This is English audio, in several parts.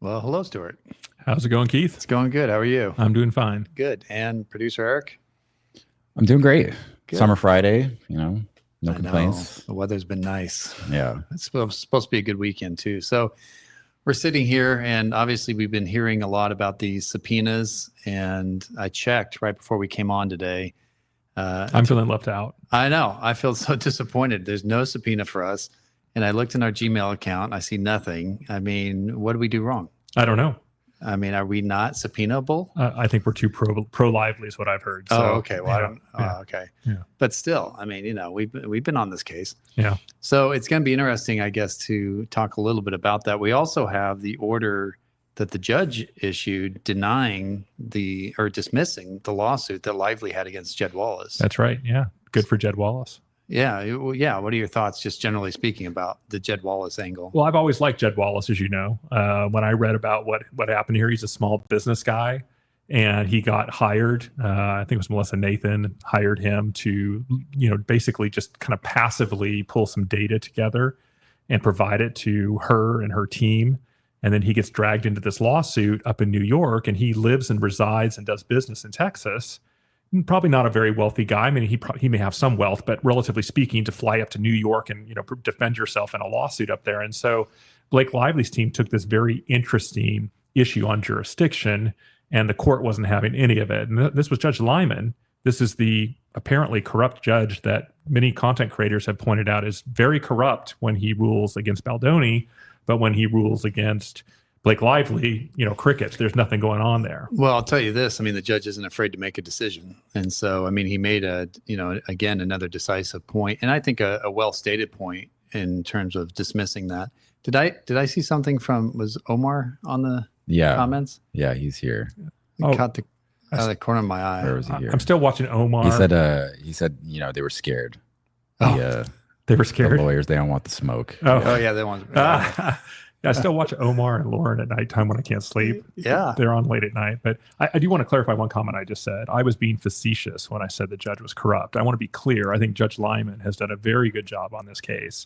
Well, hello, Stuart. How's it going, Keith? It's going good. How are you? I'm doing fine. Good. And producer Eric? I'm doing great. Good. Summer Friday, no complaints. The weather's been nice. Yeah. It's supposed to be a good weekend, too. So we're sitting here, and obviously we've been hearing a lot about these subpoenas, and I checked right before we came on today. I'm feeling left out. I know. I feel so disappointed. There's no subpoena for us. And I looked in our Gmail account. I see nothing. I mean, what did we do wrong? I don't know. I mean, are we not subpoenaable? I think we're too pro-lively is what I've heard. So, okay. Well, I don't. Yeah. Okay. Yeah. But still, I mean, we've been on this case. Yeah. So it's going to be interesting, I guess, to talk a little bit about that. We also have the order that the judge issued denying or dismissing the lawsuit that Lively had against Jed Wallace. That's right. Yeah. Good for Jed Wallace. Yeah. Yeah. What are your thoughts, just generally speaking, about the Jed Wallace angle? Well, I've always liked Jed Wallace, as you know. When I read about what happened here, he's a small business guy, and he got hired. I think it was Melissa Nathan hired him to, basically just kind of passively pull some data together and provide it to her and her team. And then he gets dragged into this lawsuit up in New York, and he lives and resides and does business in Texas. Probably not a very wealthy guy. I mean, he may have some wealth, but relatively speaking, to fly up to New York and defend yourself in a lawsuit up there. And so Blake Lively's team took this very interesting issue on jurisdiction, and the court wasn't having any of it. And this was Judge Lyman. This is the apparently corrupt judge that many content creators have pointed out is very corrupt when he rules against Baldoni, but when he rules against Blake Lively, crickets. There's nothing going on there. Well, I'll tell you this. I mean, the judge isn't afraid to make a decision. And so, I mean, he made again, another decisive point, and I think a well-stated point in terms of dismissing that. Did I see something was Omar on the comments? Yeah, he's here. Caught out of the corner of my eye. Where was he here? I'm still watching Omar. He said, they were scared. They were scared? The lawyers, they don't want the smoke. Oh yeah, they want. Yeah, I still watch Omar and Lauren at nighttime when I can't sleep. Yeah. They're on late at night. But I do want to clarify one comment I just said. I was being facetious when I said the judge was corrupt. I want to be clear. I think Judge Lyman has done a very good job on this case.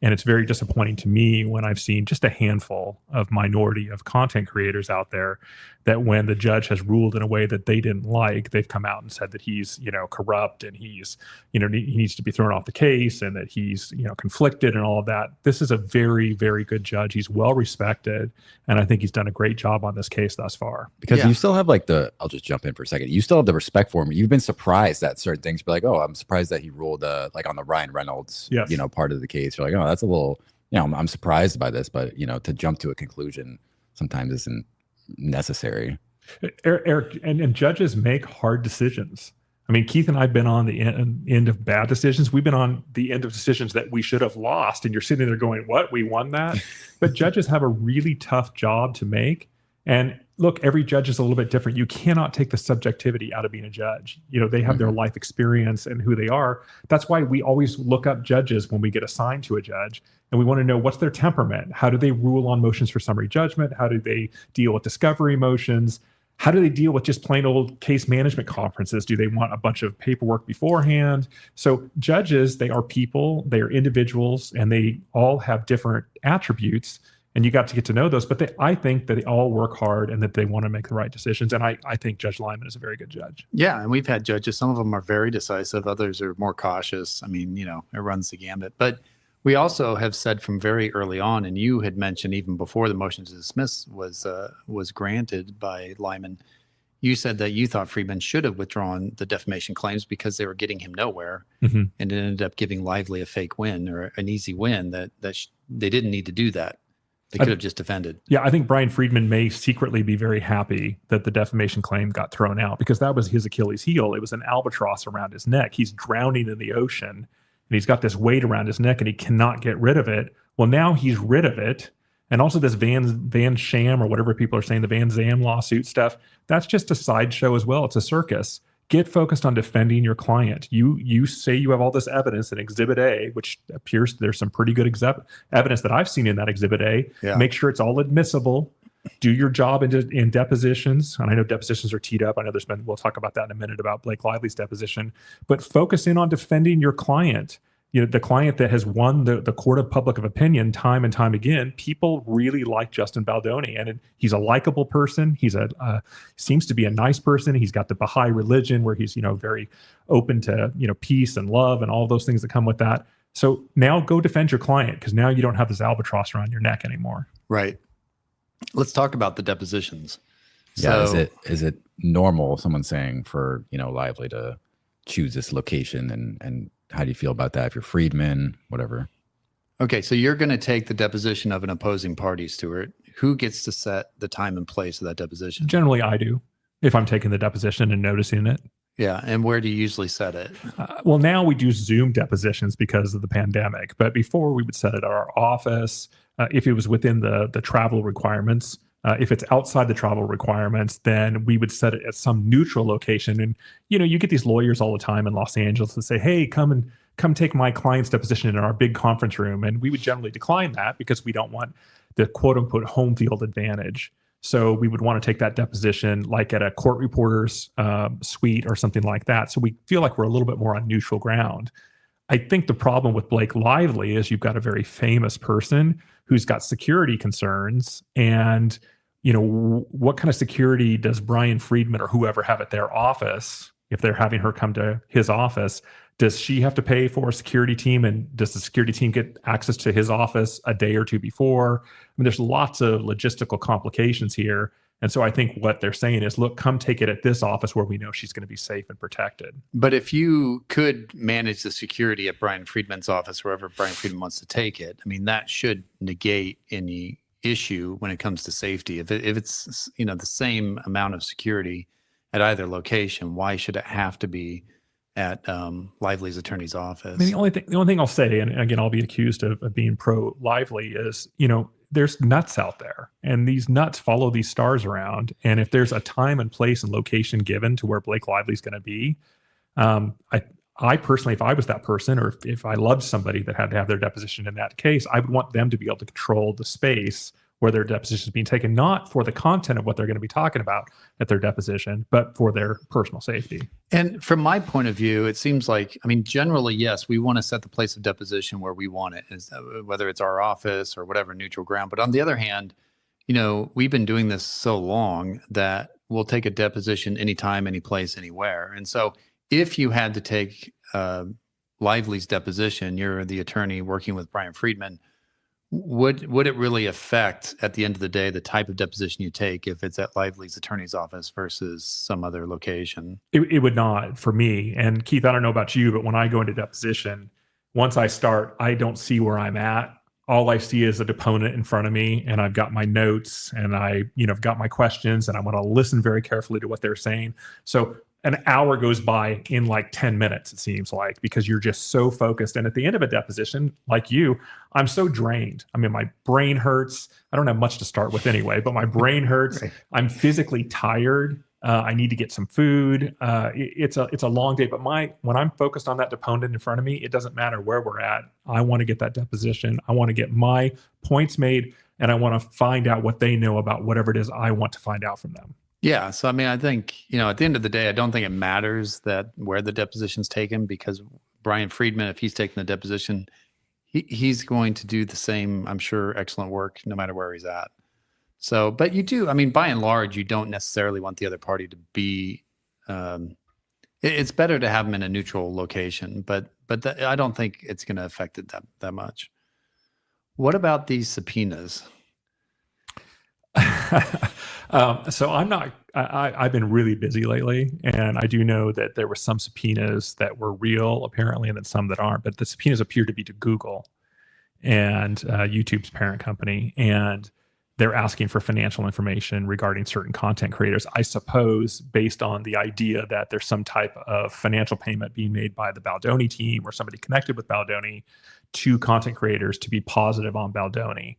And it's very disappointing to me when I've seen just a handful of minority of content creators out there that when the judge has ruled in a way that they didn't like, they've come out and said that he's, corrupt and he's, he needs to be thrown off the case and that he's, conflicted and all of that. This is a very, very good judge. He's well respected. And I think he's done a great job on this case thus far. Because you still have I'll just jump in for a second. You still have the respect for him. You've been surprised that certain things, be like, oh, I'm surprised that he ruled on the Ryan Reynolds, part of the case. You're like, oh, that's a little, I'm surprised by this, but to jump to a conclusion sometimes isn't necessary. Eric, and judges make hard decisions. I mean, Keith and I have been on the end of bad decisions. We've been on the end of decisions that we should have lost. And you're sitting there going, what? We won that? But judges have a really tough job to make. And look, every judge is a little bit different. You cannot take the subjectivity out of being a judge. They have their life experience and who they are. That's why we always look up judges when we get assigned to a judge. And we want to know what's their temperament. How do they rule on motions for summary judgment? How do they deal with discovery motions? How do they deal with just plain old case management conferences? Do they want a bunch of paperwork beforehand? So judges, they are people, they are individuals, and they all have different attributes. And you got to get to know those. But I think that they all work hard and that they want to make the right decisions. And I think Judge Lyman is a very good judge. Yeah, and we've had judges. Some of them are very decisive. Others are more cautious. I mean, it runs the gambit. But we also have said from very early on, and you had mentioned even before the motion to dismiss was granted by Lyman, you said that you thought Friedman should have withdrawn the defamation claims because they were getting him nowhere, and it ended up giving Lively a fake win or an easy win that they didn't need to do that. They could have just defended. Yeah, I think Brian Friedman may secretly be very happy that the defamation claim got thrown out because that was his Achilles heel. It was an albatross around his neck. He's drowning in the ocean, and he's got this weight around his neck, and he cannot get rid of it. Well, now he's rid of it. And also this Van Sham or whatever people are saying, the Van Zam lawsuit stuff, that's just a sideshow as well. It's a circus. Get focused on defending your client. You say you have all this evidence in Exhibit A, which appears there's some pretty good evidence that I've seen in that Exhibit A. Yeah. Make sure it's all admissible. Do your job in depositions. And I know depositions are teed up. I know we'll talk about that in a minute about Blake Lively's deposition. But focus in on defending your client. the client that has won the court of public opinion time and time again. People really like Justin Baldoni, and he's a likable person. He's seems to be a nice person. He's got the Baha'i religion where he's very open to peace and love and all those things that come with that. So now go defend your client, because now you don't have this albatross around your neck anymore. Right. Let's talk about the depositions. Yeah. So, is it normal, someone saying, for Lively to choose this location, and how do you feel about that if you're Friedman, whatever? Okay, so you're going to take the deposition of an opposing party, Stuart. Who gets to set the time and place of that deposition? Generally, I do, if I'm taking the deposition and noticing it. Yeah, and where do you usually set it? Well, now we do Zoom depositions because of the pandemic, but before we would set it at our office. If it was within the travel requirements. If it's outside the travel requirements, then we would set it at some neutral location. And, you get these lawyers all the time in Los Angeles that say, hey, come take my client's deposition in our big conference room. And we would generally decline that because we don't want the quote unquote home field advantage. So we would want to take that deposition like at a court reporter's suite or something like that. So we feel like we're a little bit more on neutral ground. I think the problem with Blake Lively is you've got a very famous person who's got security concerns, and what kind of security does Brian Friedman or whoever have at their office if they're having her come to his office? Does she have to pay for a security team, and does the security team get access to his office a day or two before? I mean, there's lots of logistical complications here. And so I think what they're saying is, look, come take it at this office where we know she's going to be safe and protected. But if you could manage the security at Brian Friedman's office, wherever Brian Friedman wants to take it, I mean, that should negate any issue when it comes to safety. If it's the same amount of security at either location, why should it have to be at Lively's attorney's office? I mean, the only thing I'll say, and again, I'll be accused of being pro Lively, is there's nuts out there, and these nuts follow these stars around. And if there's a time and place and location given to where Blake Lively's going to be, I personally, if I was that person, or if I loved somebody that had to have their deposition in that case, I would want them to be able to control the space where their deposition is being taken, not for the content of what they're going to be talking about at their deposition, but for their personal safety. And from my point of view, it seems like, generally, yes, we want to set the place of deposition where we want it, whether it's our office or whatever neutral ground. But on the other hand, we've been doing this so long that we'll take a deposition anytime, any place, anywhere. And so if you had to take Lively's deposition, you're the attorney working with Brian Friedman, would it really affect, at the end of the day, the type of deposition you take if it's at Lively's attorney's office versus some other location? It would not for me. And Keith, I don't know about you, but when I go into deposition, once I start, I don't see where I'm at. All I see is a deponent in front of me, and I've got my notes, and I've got my questions, and I want to listen very carefully to what they're saying. So an hour goes by in like 10 minutes, it seems like, because you're just so focused. And at the end of a deposition, like you, I'm so drained. My brain hurts. I don't have much to start with anyway, but my brain hurts. Right. I'm physically tired. I need to get some food. It's a long day, but when I'm focused on that deponent in front of me, it doesn't matter where we're at. I want to get that deposition. I want to get my points made, and I want to find out what they know about whatever it is I want to find out from them. Yeah. So, I think, at the end of the day, I don't think it matters that where the deposition's taken, because Brian Friedman, if he's taking the deposition, he's going to do the same, I'm sure, excellent work no matter where he's at. So, but you do, by and large, you don't necessarily want the other party to be, it's better to have them in a neutral location, but I don't think it's going to affect it that much. What about these subpoenas? So I've been really busy lately, and I do know that there were some subpoenas that were real apparently, and then some that aren't, but the subpoenas appear to be to Google and YouTube's parent company, and they're asking for financial information regarding certain content creators, I suppose, based on the idea that there's some type of financial payment being made by the Baldoni team or somebody connected with Baldoni to content creators to be positive on Baldoni.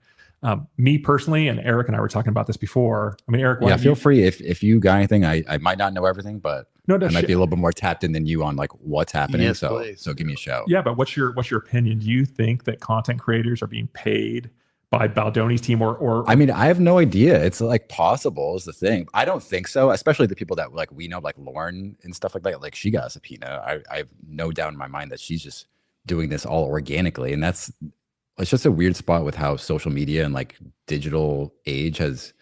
Me personally, and Eric and I were talking about this before. Eric, yeah, feel free if you got anything. I might not know everything, but I might be a little bit more tapped in than you on like what's happening. Yes, so please. So give me a shout. Yeah, but what's your opinion? Do you think that content creators are being paid by Baldoni's team or I have no idea. It's like possible is the thing. I don't think so, especially the people that like we know, like Lauren and stuff like that. Like she got a subpoena. I have no doubt in my mind that she's just doing this all organically. And it's just a weird spot with how social media and like digital age has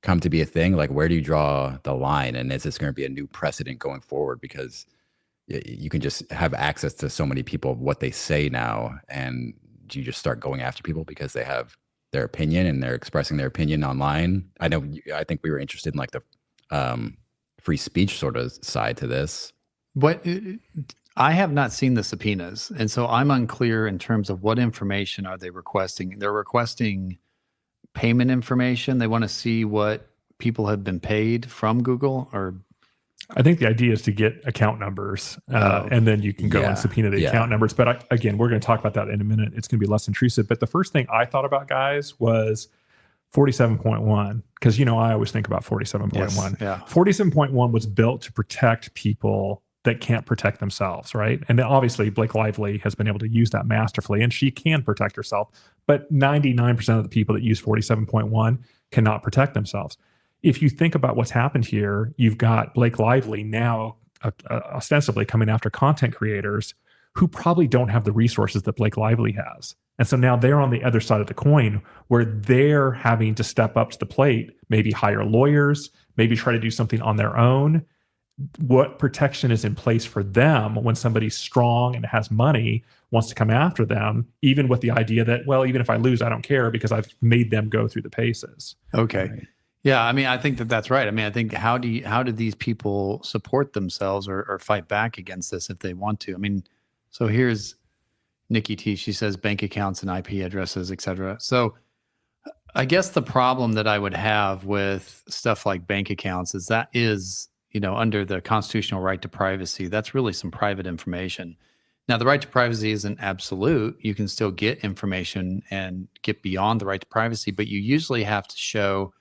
come to be a thing. Like, where do you draw the line? And is this going to be a new precedent going forward? Because you can just have access to so many people of what they say now, and you just start going after people because they have their opinion and they're expressing their opinion online. I think we were interested in like the free speech sort of side to this. What I have not seen the subpoenas, and so I'm unclear in terms of what information are they requesting. They're requesting payment information. They want to see what people have been paid from Google, or I think the idea is to get account numbers, and then you can go and subpoena the account numbers. But again, we're going to talk about that in a minute. It's going to be less intrusive. But the first thing I thought about, guys, was 47.1, because I always think about 47.1. Yes, yeah. 47.1 was built to protect people that can't protect themselves, right? And then obviously Blake Lively has been able to use that masterfully, and she can protect herself. But 99% of the people that use 47.1 cannot protect themselves. If you think about what's happened here, you've got Blake Lively now ostensibly coming after content creators who probably don't have the resources that Blake Lively has. And so now they're on the other side of the coin, where they're having to step up to the plate, maybe hire lawyers, maybe try to do something on their own. What protection is in place for them when somebody strong and has money wants to come after them, even with the idea that, well, even if I lose, I don't care because I've made them go through the paces. Okay. Right. Yeah, I mean, I think that's right. I mean, I think how do these people support themselves or fight back against this if they want to? I mean, so here's Nikki T. She says bank accounts and IP addresses, et cetera. So I guess the problem that I would have with stuff like bank accounts is that is, under the constitutional right to privacy, that's really some private information. Now, the right to privacy isn't absolute. You can still get information and get beyond the right to privacy, but you usually have to show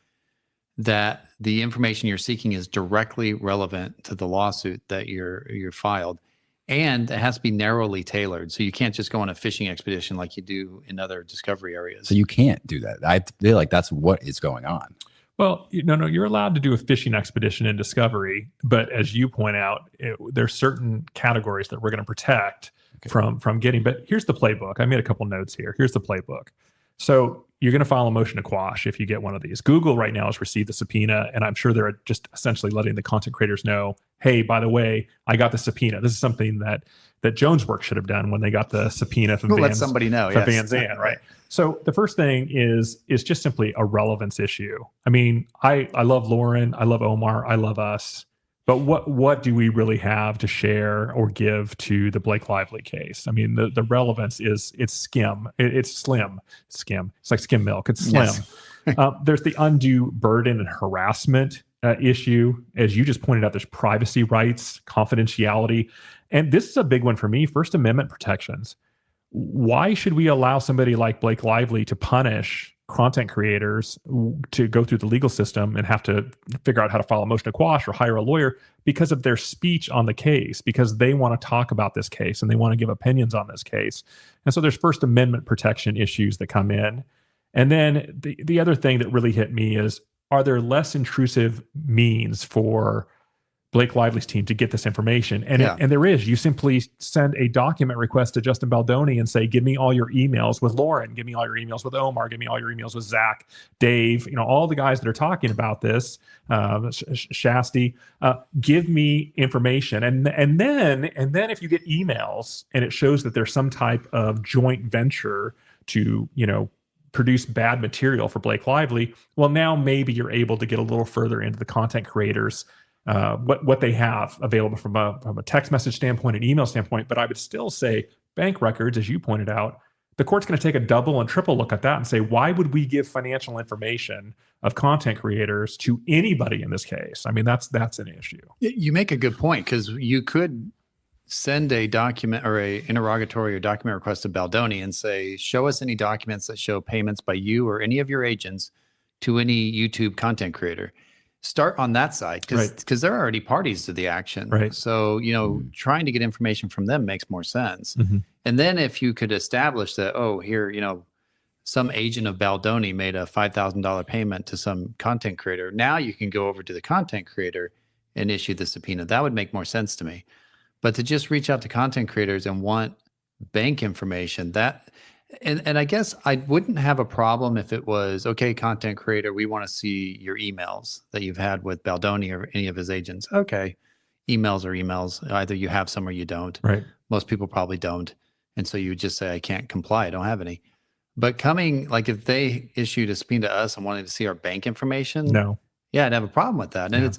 that the information you're seeking is directly relevant to the lawsuit that you're filed, and it has to be narrowly tailored. So you can't just go on a fishing expedition like you do in other discovery areas. So you can't do that. I feel like that's what is going on. Well, no, you're allowed to do a fishing expedition in discovery, but as you point out, there's certain categories that we're going to protect from getting. But here's the playbook. I made a couple notes here. Here's the playbook. So you're going to file a motion to quash if you get one of these. Google right now has received the subpoena, and I'm sure they're just essentially letting the content creators know, hey, by the way, I got the subpoena. This is something that Jonesworks should have done when they got the subpoena from let somebody know. Van Zandt, right? So the first thing is just simply a relevance issue. I mean, I love Lauren, I love Omar, I love us. But what do we really have to share or give to the Blake Lively case? I mean, the relevance it's skim. It's slim. Skim. It's like skim milk. It's slim. Yes. There's the undue burden and harassment issue. As you just pointed out, there's privacy rights, confidentiality. And this is a big one for me, First Amendment protections. Why should we allow somebody like Blake Lively to punish content creators to go through the legal system and have to figure out how to file a motion to quash or hire a lawyer because of their speech on the case, because they want to talk about this case and they want to give opinions on this case? And so there's First Amendment protection issues that come in. And then the other thing that really hit me is, are there less intrusive means for Blake Lively's team to get this information? And and there is. You simply send a document request to Justin Baldoni and say, give me all your emails with Lauren, give me all your emails with Omar, give me all your emails with Zach, Dave, all the guys that are talking about this, Shasti, give me information. And then if you get emails and it shows that there's some type of joint venture to, produce bad material for Blake Lively, well, now maybe you're able to get a little further into the content creators, what they have available from a text message standpoint, an email standpoint. But I would still say bank records, as you pointed out, the court's going to take a double and triple look at that and say, why would we give financial information of content creators to anybody in this case? I mean, that's an issue. You make a good point, because you could send a document or a interrogatory or document request to Baldoni and say, show us any documents that show payments by you or any of your agents to any YouTube content creator. Start on that side, because they're already parties to the action. Right. So, trying to get information from them makes more sense. Mm-hmm. And then if you could establish that, here, some agent of Baldoni made a $5,000 payment to some content creator, now you can go over to the content creator and issue the subpoena. That would make more sense to me. But to just reach out to content creators and want bank information, and I guess I wouldn't have a problem if it was, okay, content creator, we want to see your emails that you've had with Baldoni or any of his agents. Okay, emails are emails. Either you have some or you don't. Right. Most people probably don't. And so you would just say, I can't comply. I don't have any. But coming, like if they issued a subpoena to us and wanted to see our bank information, No. yeah, I'd have a problem with that. And Yeah.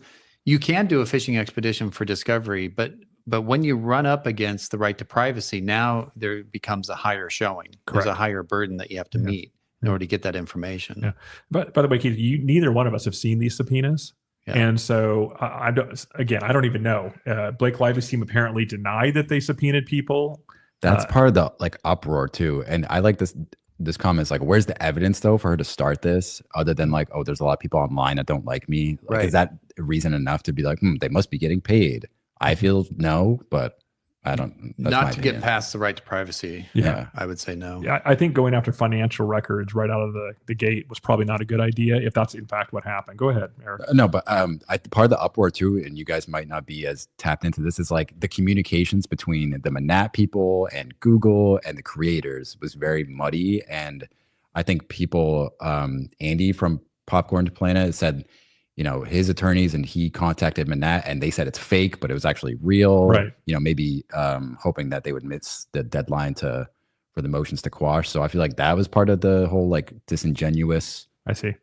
you can do a fishing expedition for discovery, but when you run up against the right to privacy, now there becomes a higher showing. Correct. There's a higher burden that you have to meet in order to get that information. Yeah. But by the way, Keith, neither one of us have seen these subpoenas. Yeah. And so I don't even know. Blake Lively's team apparently denied that they subpoenaed people. That's part of the like uproar too. And I like this comment is like, where's the evidence though for her to start this other than like, oh, there's a lot of people online that don't like me. Like, Right. Is that reason enough to be like, they must be getting paid? I feel no, but I don't. That's Not my to opinion. get past the right to privacy. Yeah. I would say no. Yeah, I think going after financial records right out of the gate was probably not a good idea if that's in fact what happened. Go ahead, Eric. No, but part of the uproar too, and you guys might not be as tapped into this, is like the communications between the Manat people and Google and the creators was very muddy. And I think people, Andy from Popcorn Planet said, his attorneys and he contacted Manat and they said it's fake, but it was actually real. Right. Maybe hoping that they would miss the deadline for the motions to quash. So I feel like that was part of the whole like disingenuous I see.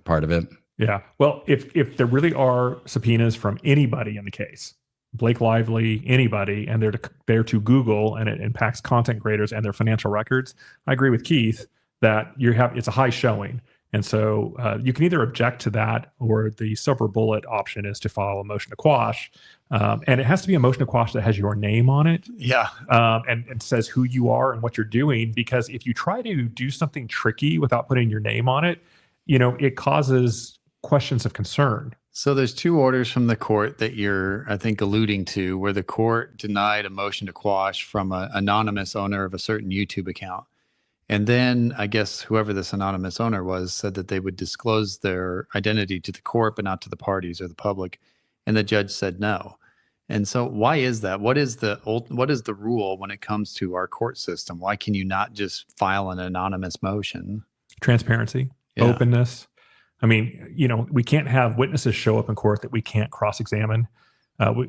part of it. Yeah. Well, if there really are subpoenas from anybody in the case, Blake Lively, anybody, and they're to Google and it impacts content creators and their financial records, I agree with Keith that it's a high showing. And so you can either object to that or the silver bullet option is to file a motion to quash. And it has to be a motion to quash that has your name on it. Yeah. And says who you are and what you're doing. Because if you try to do something tricky without putting your name on it, it causes questions of concern. So there's two orders from the court that you're, I think, alluding to, where the court denied a motion to quash from an anonymous owner of a certain YouTube account. And then I guess whoever this anonymous owner was said that they would disclose their identity to the court, but not to the parties or the public. And the judge said no. And so why is that? What is the rule when it comes to our court system? Why can you not just file an anonymous motion? Transparency, openness. I mean, we can't have witnesses show up in court that we can't cross-examine.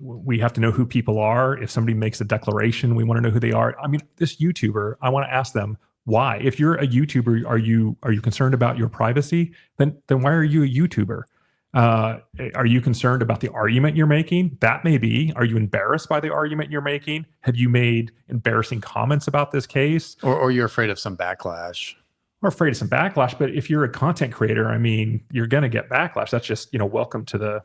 We have to know who people are. If somebody makes a declaration, we want to know who they are. I mean, this YouTuber, I want to ask them, why? If you're a YouTuber, are you concerned about your privacy? Then why are you a YouTuber? Are you concerned about the argument you're making? That may be. Are you embarrassed by the argument you're making? Have you made embarrassing comments about this case? Or you're afraid of some backlash? Or afraid of some backlash. But if you're a content creator, I mean, you're going to get backlash. That's just, welcome to the...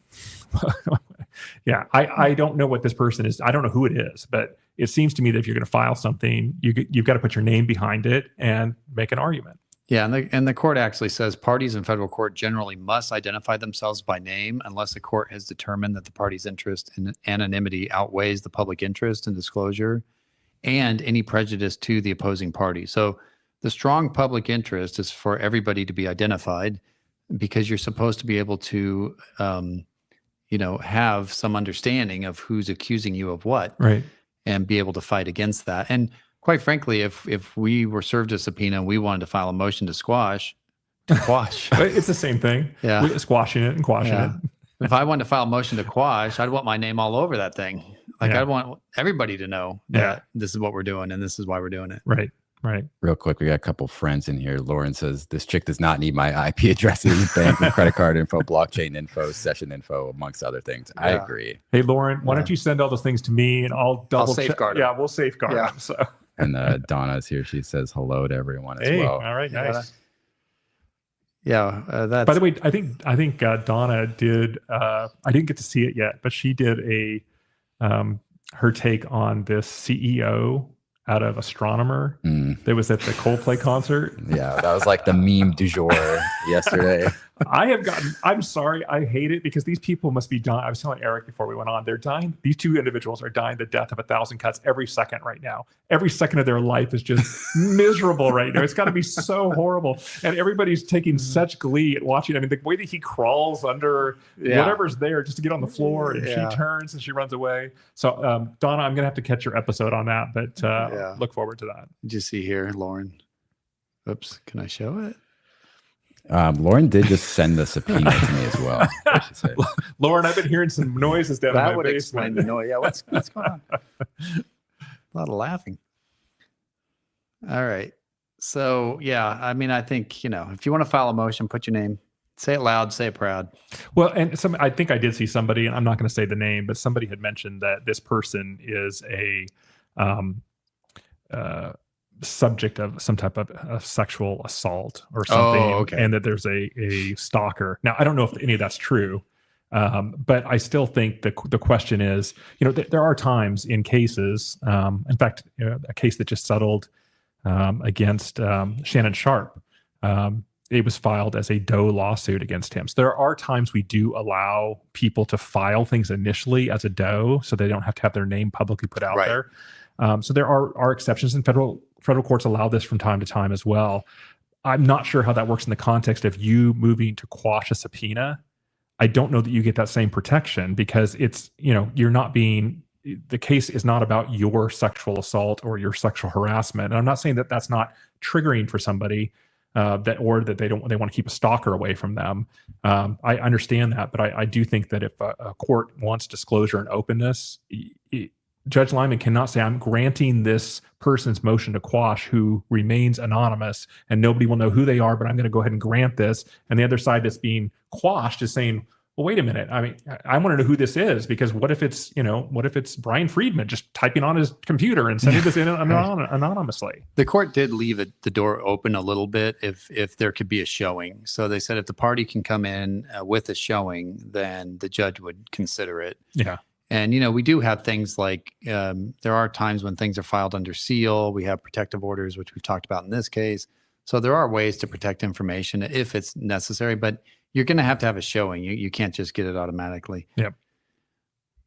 Yeah, I don't know what this person is. I don't know who it is, but it seems to me that if you're going to file something, you've got to put your name behind it and make an argument. Yeah, and the court actually says parties in federal court generally must identify themselves by name unless the court has determined that the party's interest in anonymity outweighs the public interest in disclosure and any prejudice to the opposing party. So the strong public interest is for everybody to be identified because you're supposed to be able to have some understanding of who's accusing you of what, right, and be able to fight against that. And quite frankly, if we were served a subpoena and we wanted to file a motion to quash, it's the same thing. Yeah, we're squashing it and quashing it. If I wanted to file a motion to quash, I'd want my name all over that thing. Like I want everybody to know that this is what we're doing and this is why we're doing it. Right. Right. Real quick, we got a couple friends in here. Lauren says, this chick does not need my IP addresses, bank and credit card info, blockchain info, session info, amongst other things. I agree. Hey, Lauren, why don't you send all those things to me and I'll safeguard them. Yeah, we'll safeguard them. So. And Donna's here. She says hello to everyone as well. All right, nice. Yeah, that's... By the way, I think Donna did. I didn't get to see it yet, but she did her take on this CEO out of Astronomer that was at the Coldplay concert. Yeah, that was like the meme du jour yesterday. I'm sorry, I hate it because these people must be dying. I was telling Eric before we went on, they're dying. These two individuals are dying the death of 1,000 cuts every second right now. Every second of their life is just miserable right now. It's got to be so horrible. And everybody's taking such glee at watching. I mean, the way that he crawls under whatever's there just to get on the floor, and she turns and she runs away. So, Donna, I'm going to have to catch your episode on that, but look forward to that. Did you see here, Lauren? Oops, can I show it? Lauren did just send the subpoena to me as well. I should say. Lauren, I've been hearing some noises down in my would basement. Explain the noise. Yeah, what's going on? A lot of laughing. All right. So yeah, I mean, I think, if you want to file a motion, put your name, say it loud, say it proud. Well, and I think I did see somebody, and I'm not going to say the name, but somebody had mentioned that this person is a subject of some type of sexual assault or something, and that there's a stalker. Now, I don't know if any of that's true, but I still think the question is, there are times in cases, in fact, a case that just settled against Shannon Sharp, it was filed as a Doe lawsuit against him. So there are times we do allow people to file things initially as a Doe, so they don't have to have their name publicly put out there. So there are exceptions, and federal courts allow this from time to time as well. I'm not sure how that works in the context of you moving to quash a subpoena. I don't know that you get that same protection because it's, you're not being, the case is not about your sexual assault or your sexual harassment. And I'm not saying that that's not triggering for somebody, that they want to keep a stalker away from them. I understand that, but I do think that if a court wants disclosure and openness, Judge Lyman cannot say, I'm granting this person's motion to quash who remains anonymous and nobody will know who they are, but I'm going to go ahead and grant this. And the other side that's being quashed is saying, well, wait a minute. I mean, I want to know who this is, because what if it's Brian Friedman just typing on his computer and sending this in anonymously? The court did leave the door open a little bit if there could be a showing. So they said if the party can come in with a showing, then the judge would consider it. Yeah. And, we do have things like there are times when things are filed under seal. We have protective orders, which we've talked about in this case. So there are ways to protect information if it's necessary, but you're going to have a showing. You can't just get it automatically. Yep.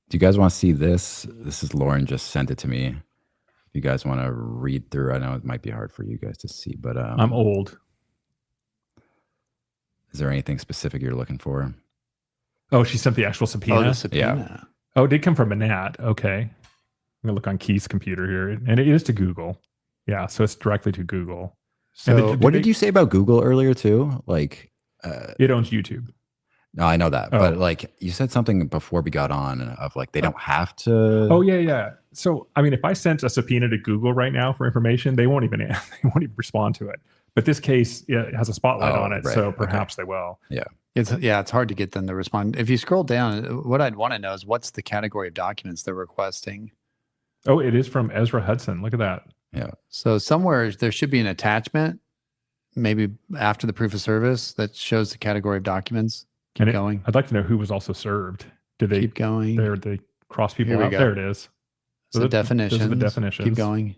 Do you guys want to see this? This is Lauren just sent it to me. If you guys want to read through, I know it might be hard for you guys to see, but I'm old. Is there anything specific you're looking for? Oh, she sent the actual subpoena? Oh, the subpoena. Yeah. Oh, it did come from Manat. Okay. I'm going to look on Keith's computer here. And it is to Google. Yeah, so it's directly to Google. So what did you say about Google earlier too? Like it owns YouTube. No, I know that. But like you said something before we got on of like they don't have to. Oh, yeah. So, I mean, if I sent a subpoena to Google right now for information, they won't even respond to it. But this case has a spotlight on it, so perhaps they will. Yeah. It's hard to get them to respond. If you scroll down, what I'd want to know is what's the category of documents they're requesting. Oh, it is from Ezra Hudson. Look at that. Yeah. So somewhere there should be an attachment, maybe after the proof of service, that shows the category of documents. Keep going. I'd like to know who was also served. Did they keep going? They cross people Here out? There it is. So the definitions. Those are the definitions. Keep going.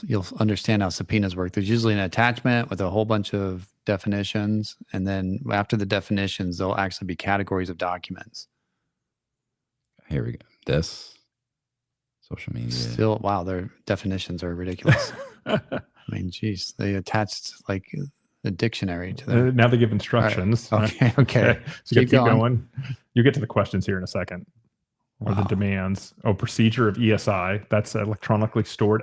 You'll understand how subpoenas work. There's usually an attachment with a whole bunch of definitions, and then after the definitions, there'll actually be categories of documents. Here we go. This social media. Still, wow, their definitions are ridiculous. I mean, geez, they attached like a dictionary to them. Now they give instructions. Right. Okay. So keep going. You get to the questions here in a second. Or the demands. Oh, procedure of ESI. That's electronically stored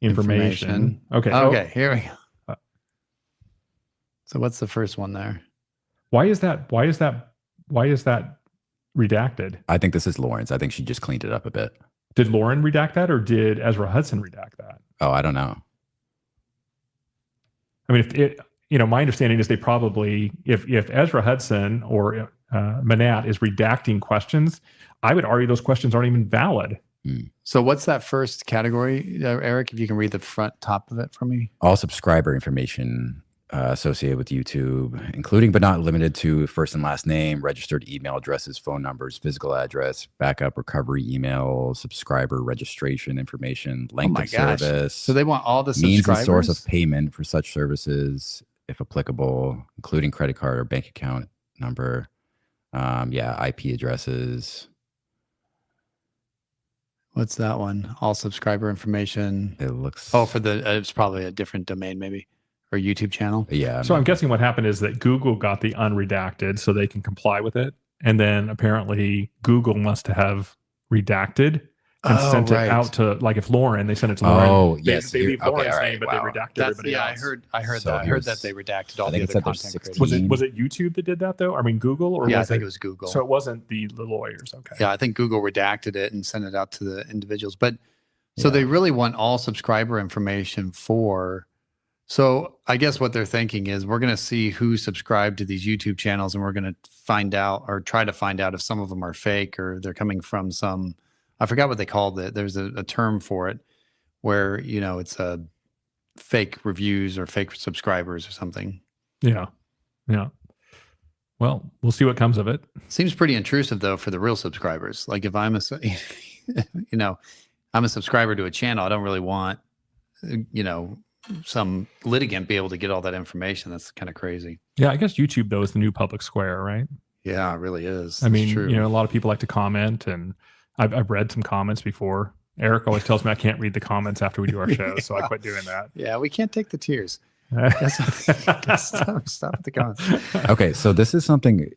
information. Okay. Okay. Here we go. So what's the first one there? Why is that redacted? I think this is Lauren's. I think she just cleaned it up a bit. Did Lauren redact that, or did Ezra Hudson redact that? Oh, I don't know. I mean, my understanding is they probably, if Ezra Hudson or Manat is redacting questions, I would argue those questions aren't even valid. So what's that first category, Eric? If you can read the front top of it for me. All subscriber information associated with YouTube, including but not limited to first and last name, registered email addresses, phone numbers, physical address, backup recovery email, subscriber registration information, length of service. So they want all the means subscribers? and source of payment for such services, if applicable, including credit card or bank account number. IP addresses. What's that one? All subscriber information. It looks. Oh, for the it's probably a different domain, maybe, or YouTube channel. Yeah. So I'm guessing what happened is that Google got the unredacted so they can comply with it, and then apparently Google must have redacted and sent it out to, like, if Lauren, they sent it to Lauren. Oh, yes. They leave Lauren's name, but they redacted everybody else. I heard that. I heard that they redacted all the other content creators. Was it YouTube that did that though? I mean, Google, or I think it was Google. So it wasn't the lawyers. Okay. Yeah, I think Google redacted it and sent it out to the individuals. But so they really want all subscriber information for. So I guess what they're thinking is we're going to see who subscribed to these YouTube channels, and we're going to find out, or try to find out, if some of them are fake or they're coming from some. I forgot what they called it. There's a term for it where, it's a fake reviews or fake subscribers or something. Yeah. Yeah. Well, we'll see what comes of it. Seems pretty intrusive though for the real subscribers. Like if I'm I'm a subscriber to a channel, I don't really want, some litigant be able to get all that information. That's kind of crazy. Yeah. I guess YouTube though is the new public square, right? Yeah, it really is. I mean, true. A lot of people like to comment, and I've read some comments before. Eric always tells me I can't read the comments after we do our show, so I quit doing that. Yeah, we can't take the tears. Stop the comments. Okay, so this is something.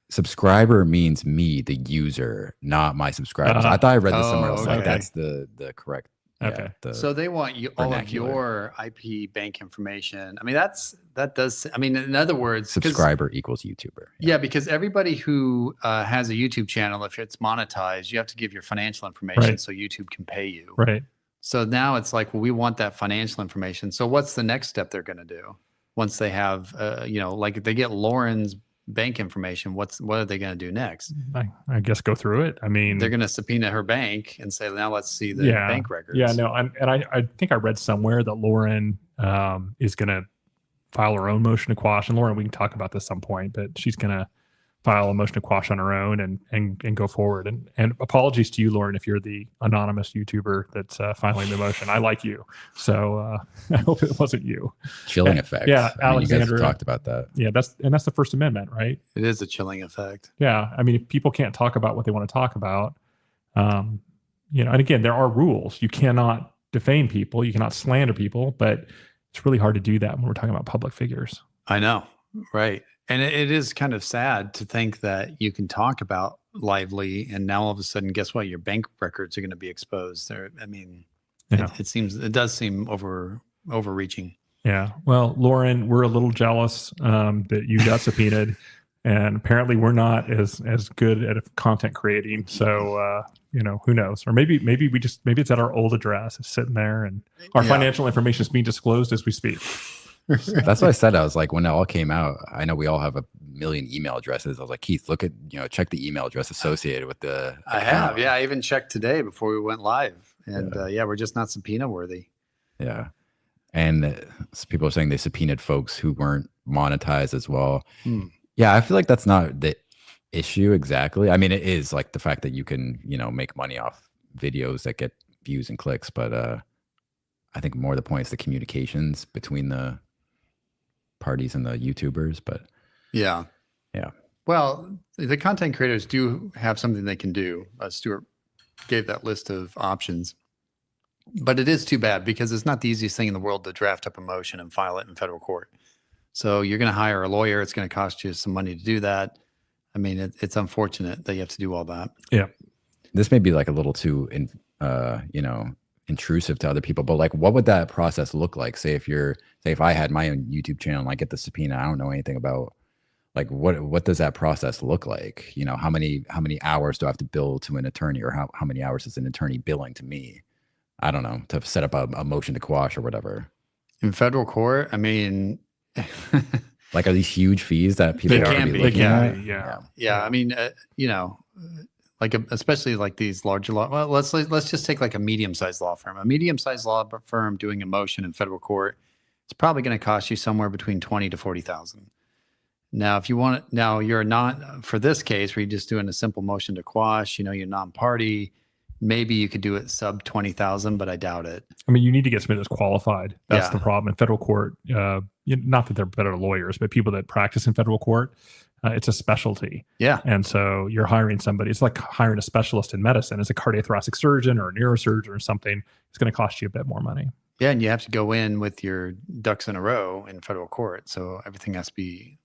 Subscriber means me, the user, not my subscribers. I thought I read this somewhere else. Okay. Like that's the correct. Okay. So they want all of your IP bank information. I mean, that does. I mean, in other words, subscriber equals YouTuber. Yeah, because everybody who has a YouTube channel, if it's monetized, you have to give your financial information so YouTube can pay you. Right. So now it's like, well, we want that financial information. So what's the next step they're going to do once they have, like if they get Lauren's bank information, what are they going to do next? I guess go through it. I mean, they're going to subpoena her bank and say, now let's see the bank records. Yeah, no, I think I read somewhere that Lauren is going to file her own motion to quash. And Lauren, we can talk about this at some point, but she's going to file a motion to quash on her own and go forward. And apologies to you, Lauren, if you're the anonymous YouTuber that's filing the motion. I like you, so I hope it wasn't you. Chilling effect. Yeah, Alexandra, you guys talked about that. Yeah, that's the First Amendment, right? It is a chilling effect. Yeah, I mean, if people can't talk about what they want to talk about, and again, there are rules. You cannot defame people, you cannot slander people, but it's really hard to do that when we're talking about public figures. I know, right? And it is kind of sad to think that you can talk about Lively, and now all of a sudden, guess what? Your bank records are going to be exposed. I mean, it does seem overreaching. Yeah. Well, Lauren, we're a little jealous that you got subpoenaed, and apparently we're not as good at content creating. So who knows? Or maybe it's at our old address, it's sitting there, and our financial information is being disclosed as we speak. That's what I said. I was like, when it all came out, I know we all have a million email addresses. I was like, Keith, look at, check the email address associated with the I have. Yeah. I even checked today before we went live. And we're just not subpoena worthy. Yeah. And people are saying they subpoenaed folks who weren't monetized as well. Yeah. I feel like that's not the issue exactly. I mean, it is like the fact that you can, make money off videos that get views and clicks. But I think more the point is the communications between the parties and the YouTubers. But yeah. Well, the content creators do have something they can do. Stuart gave that list of options, but it is too bad because it's not the easiest thing in the world to draft up a motion and file it in federal court. So you're going to hire a lawyer. It's going to cost you some money to do that. I mean, it's unfortunate that you have to do all that. Yeah. This may be like a little too, intrusive to other people, but like, what would that process look like? Say if I had my own YouTube channel and I get the subpoena, I don't know anything about, like, what does that process look like? How many hours do I have to bill to an attorney, or how many hours is an attorney billing to me? I don't know, to set up a motion to quash or whatever. In federal court, I mean, like, are these huge fees that people are going to be looking at? Yeah. I mean, like especially like these larger law. Well, let's just take like a medium-sized law firm. A medium-sized law firm doing a motion in federal court, it's probably going to cost you somewhere between $20,000 to $40,000. Now, if you want it, now you're not, for this case where you're just doing a simple motion to quash, you're non-party, maybe you could do it sub 20,000, but I doubt it. I mean, you need to get somebody that's qualified. That's the problem in federal court. not that they're better lawyers, but people that practice in federal court. It's a specialty. Yeah. And so you're hiring somebody. It's like hiring a specialist in medicine. It's a cardiothoracic surgeon or a neurosurgeon or something. It's going to cost you a bit more money. Yeah, and you have to go in with your ducks in a row in federal court. So everything has to be,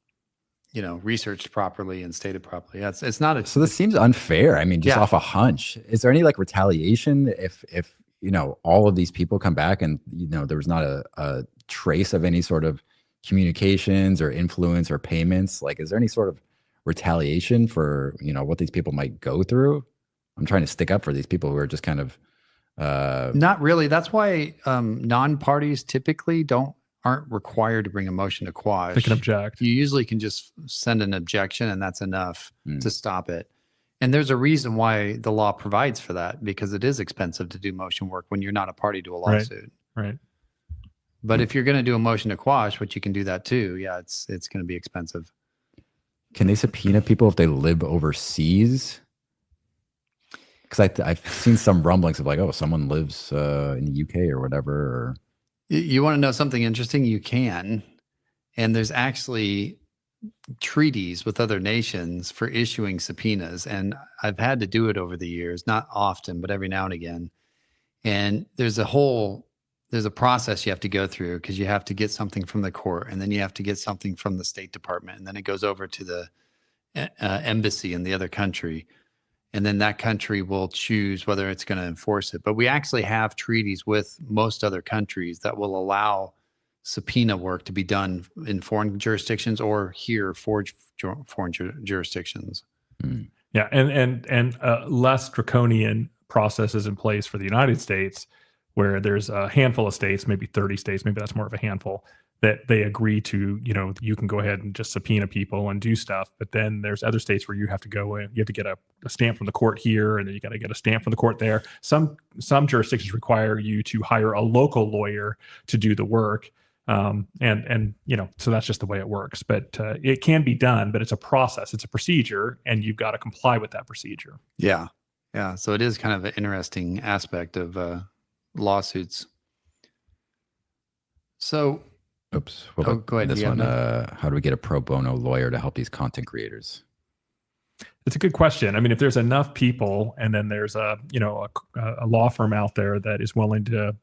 researched properly and stated properly. Yeah, it's not. So this seems unfair. I mean, just Yeah. off a hunch. Is there any like retaliation if all of these people come back and there was not a trace of any sort of communications or influence or payments? Like, is there any sort of retaliation for what these people might go through? I'm trying to stick up for these people who are just kind of not really. That's why non-parties typically aren't required to bring a motion to quash. They can object. You usually can just send an objection, and that's enough to stop it. And there's a reason why the law provides for that, because it is expensive to do motion work when you're not a party to a lawsuit. Right. But if you're going to do a motion to quash, which you can do that too, yeah, it's going to be expensive. Can they subpoena people if they live overseas? Because I've seen some rumblings of like, oh, someone lives in the UK or whatever. Or you want to know something interesting? You can. And there's actually treaties with other nations for issuing subpoenas. And I've had to do it over the years, not often, but every now and again. And there's a process you have to go through, because you have to get something from the court, and then you have to get something from the State Department, and then it goes over to the embassy in the other country. And then that country will choose whether it's going to enforce it. But we actually have treaties with most other countries that will allow subpoena work to be done in foreign jurisdictions or here for foreign jurisdictions. Yeah, and less draconian processes in place for the United States, where there's a handful of states, maybe 30 states, maybe that's more of a handful, that they agree to, you can go ahead and just subpoena people and do stuff. But then there's other states where you have to go in, you have to get a stamp from the court here, and then you got to get a stamp from the court there. Some jurisdictions require you to hire a local lawyer to do the work. So that's just the way it works. But it can be done, but it's a process, it's a procedure, and you've got to comply with that procedure. Yeah. Yeah. So it is kind of an interesting aspect of lawsuits. So, go ahead. This one, how do we get a pro bono lawyer to help these content creators? It's a good question. I mean, if there's enough people, and then there's a law firm out there that is willing to,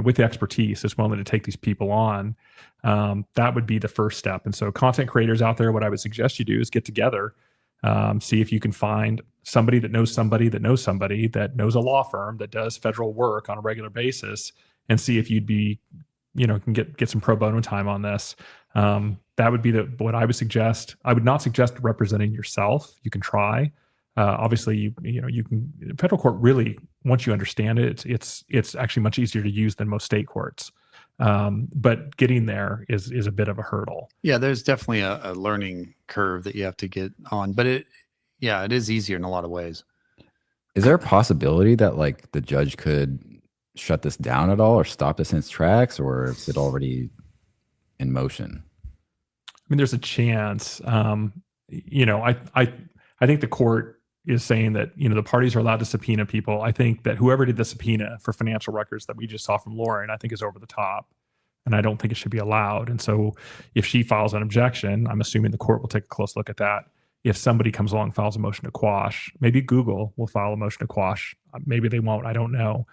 with the expertise, is willing to take these people on, that would be the first step. And so content creators out there, what I would suggest you do is get together, see if you can find somebody that knows somebody that knows somebody that knows a law firm that does federal work on a regular basis, and see if you'd be, can get some pro bono time on this. That would be what I would suggest. I would not suggest representing yourself. You can try. Obviously, you can. Federal court really, once you understand it, it's actually much easier to use than most state courts. But getting there is a bit of a hurdle. Yeah, there's definitely a learning curve that you have to get on, but it is easier in a lot of ways. Is there a possibility that like the judge could shut this down at all, or stop this in its tracks, or is it already in motion? I mean, there's a chance. I think the court is saying that the parties are allowed to subpoena people. I think that whoever did the subpoena for financial records that we just saw from Lauren, I think is over the top, and I don't think it should be allowed. And so, if she files an objection, I'm assuming the court will take a close look at that. If somebody comes along and files a motion to quash, maybe Google will file a motion to quash. Maybe they won't. I don't know.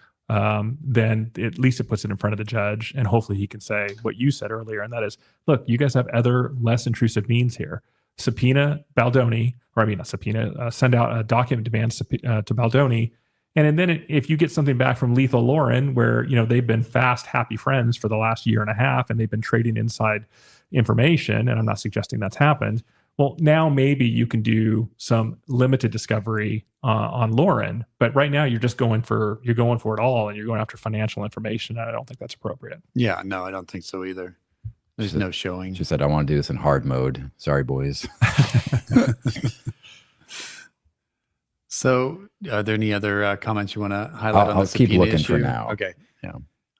Then at least it puts it in front of the judge, and hopefully he can say what you said earlier, and that is, look, you guys have other less intrusive means here. Subpoena Baldoni, send out a document demand to Baldoni, and then if you get something back from Lethal Lauren, where they've been fast, happy friends for the last year and a half, and they've been trading inside information, and I'm not suggesting that's happened. Well, now maybe you can do some limited discovery on Lauren, but right now you're going for it all, and you're going after financial information, and I don't think that's appropriate. Yeah, no, I don't think so either. There's no showing. She said, "I want to do this in hard mode. Sorry, boys." So, are there any other comments you want to highlight on the I'll keep looking issue? for now. Okay. Yeah.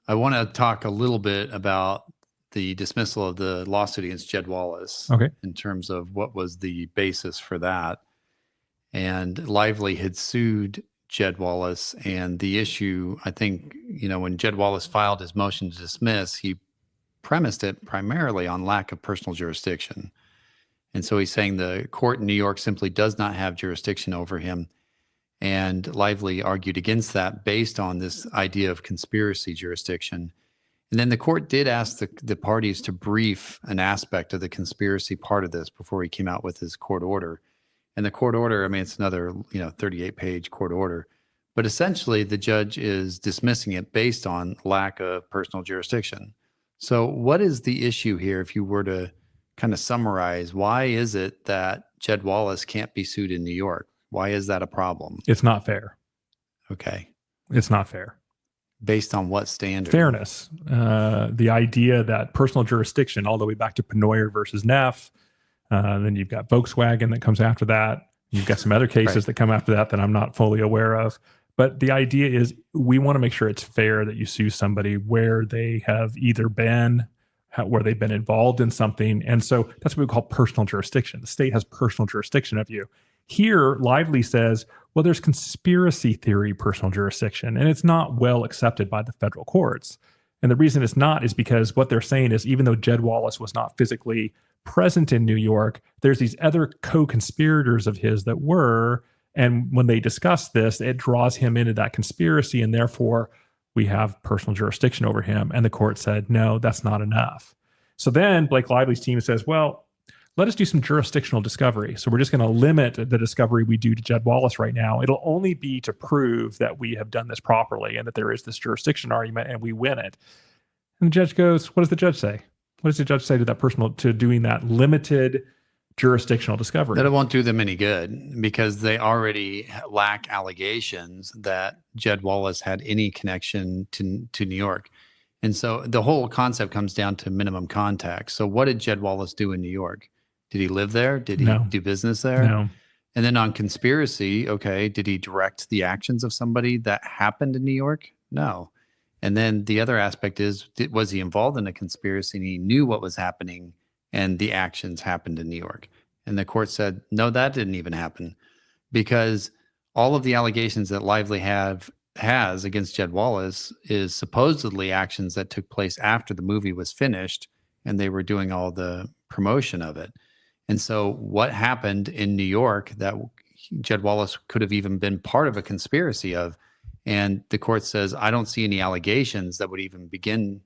I want to talk a little bit about the dismissal of the lawsuit against Jed Wallace. Okay. In terms of what was the basis for that. And Lively had sued Jed Wallace, and the issue, I think, when Jed Wallace filed his motion to dismiss, he premised it primarily on lack of personal jurisdiction. And so he's saying the court in New York simply does not have jurisdiction over him. And Lively argued against that based on this idea of conspiracy jurisdiction. And then the court did ask the parties to brief an aspect of the conspiracy part of this before he came out with his court order. And the court order, I mean, it's another 38-page court order. But essentially, the judge is dismissing it based on lack of personal jurisdiction. So what is the issue here if you were to kind of summarize? Why is it that Jed Wallace can't be sued in New York? Why is that a problem? It's not fair. Okay. It's not fair. Based on what standard? Fairness. The idea that personal jurisdiction, all the way back to Penoyer versus Neff, then you've got Volkswagen that comes after that. You've got some other cases that come after that I'm not fully aware of. But the idea is we want to make sure it's fair that you sue somebody where they have either been, where they've been involved in something. And so that's what we call personal jurisdiction. The state has personal jurisdiction of you. Here, Lively says, well, there's conspiracy theory personal jurisdiction, and it's not well accepted by the federal courts. And the reason it's not is because what they're saying is even though Jed Wallace was not physically present in New York, there's these other co-conspirators of his that were. And when they discuss this, it draws him into that conspiracy, and therefore we have personal jurisdiction over him. And the court said, no, that's not enough. So then Blake Lively's team says, well, let us do some jurisdictional discovery. So we're just going to limit the discovery we do to Jed Wallace right now. It'll only be to prove that we have done this properly and that there is this jurisdiction argument, and we win it. And the judge goes, what does the judge say? What does the judge say to doing that limited jurisdictional discovery? That it won't do them any good because they already lack allegations that Jed Wallace had any connection to New York. And so the whole concept comes down to minimum contact. So what did Jed Wallace do in New York? Did he live there? Did he do business there? No. And then on conspiracy, okay, did he direct the actions of somebody that happened in New York? No. And then the other aspect is, was he involved in a conspiracy and he knew what was happening and the actions happened in New York? And the court said, no, that didn't even happen because all of the allegations that Lively has against Jed Wallace is supposedly actions that took place after the movie was finished and they were doing all the promotion of it. And so what happened in New York that Jed Wallace could have even been part of a conspiracy of? And the court says, I don't see any allegations that would even begin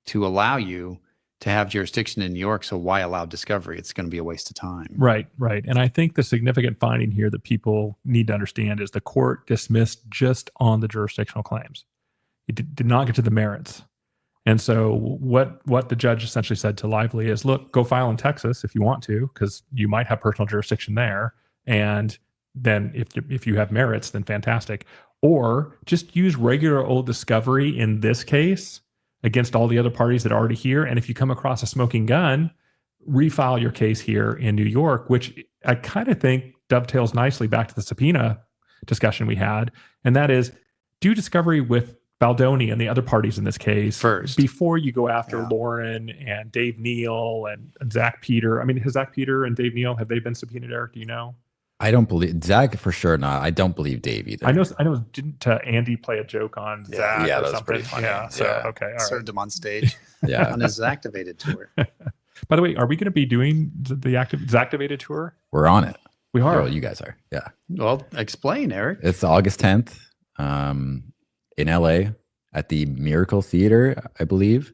to allow you to have jurisdiction in New York. So why allow discovery? It's going to be a waste of time. Right. And I think the significant finding here that people need to understand is the court dismissed just on the jurisdictional claims. It did not get to the merits. And so what the judge essentially said to Lively is, look, go file in Texas if you want to, because you might have personal jurisdiction there. And then if you have merits, then fantastic. Or just use regular old discovery in this case against all the other parties that are already here. And if you come across a smoking gun, refile your case here in New York, which I kind of think dovetails nicely back to the subpoena discussion we had. And that is, do discovery with Baldoni and the other parties in this case first before you go after Lauren and Dave Neal and Zach Peter. I mean, has Zach Peter and Dave Neal, have they been subpoenaed, Eric? Do you know? I don't believe Zach for sure not. I don't believe Dave either. I know. Didn't Andy play a joke on Zach? Yeah, or that was something? pretty funny. Yeah. So okay, all right. Served him on stage. On his Activated tour. By the way, are we going to be doing the Activated tour? We're on it. We are. Well, you guys are. Yeah. Well, explain, Eric. It's August 10th, in LA at the Miracle Theater, I believe.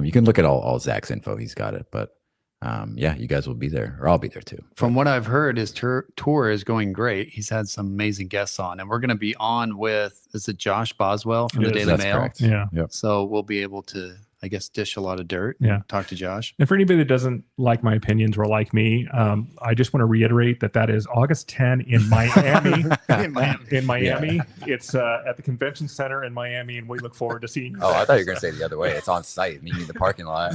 You can look at all Zach's info. He's got it, but. You guys will be there, or I'll be there too. From what I've heard, his tour is going great. He's had some amazing guests on, and we're going to be on with, is it Josh Boswell from the Daily Mail? Correct. Yeah. Yep. So we'll be able to, I guess, dish a lot of dirt. Yeah. Talk to Josh. And for anybody that doesn't like my opinions or like me, I just want to reiterate that is August 10 in Miami. in Miami. Yeah. It's at the convention center in Miami, and we look forward to seeing you. Oh, I thought you were going to say the other way. It's on site, meeting in the parking lot.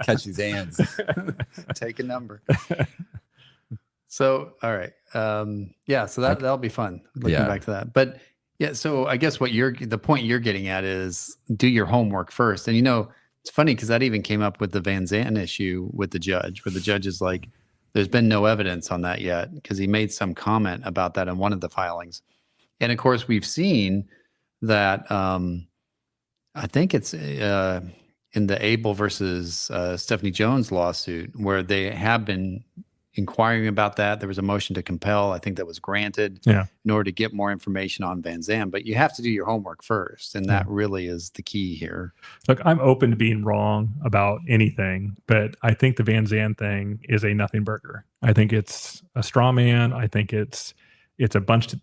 Catch these hands. Take a number. So, all right. So that'll be fun. Looking back to that. But yeah, so I guess the point you're getting at is do your homework first. And it's funny because that even came up with the Van Zanten issue with the judge, where the judge is like, there's been no evidence on that yet, because he made some comment about that in one of the filings. And of course, we've seen that I think it's in the Abel versus Stephanie Jones lawsuit, where they have been inquiring about that. There was a motion to compel, I think that was granted in order to get more information on Van Zandt, but you have to do your homework first. And that really is the key here. Look, I'm open to being wrong about anything, but I think the Van Zandt thing is a nothing burger. I think it's a straw man. I think it's a bunch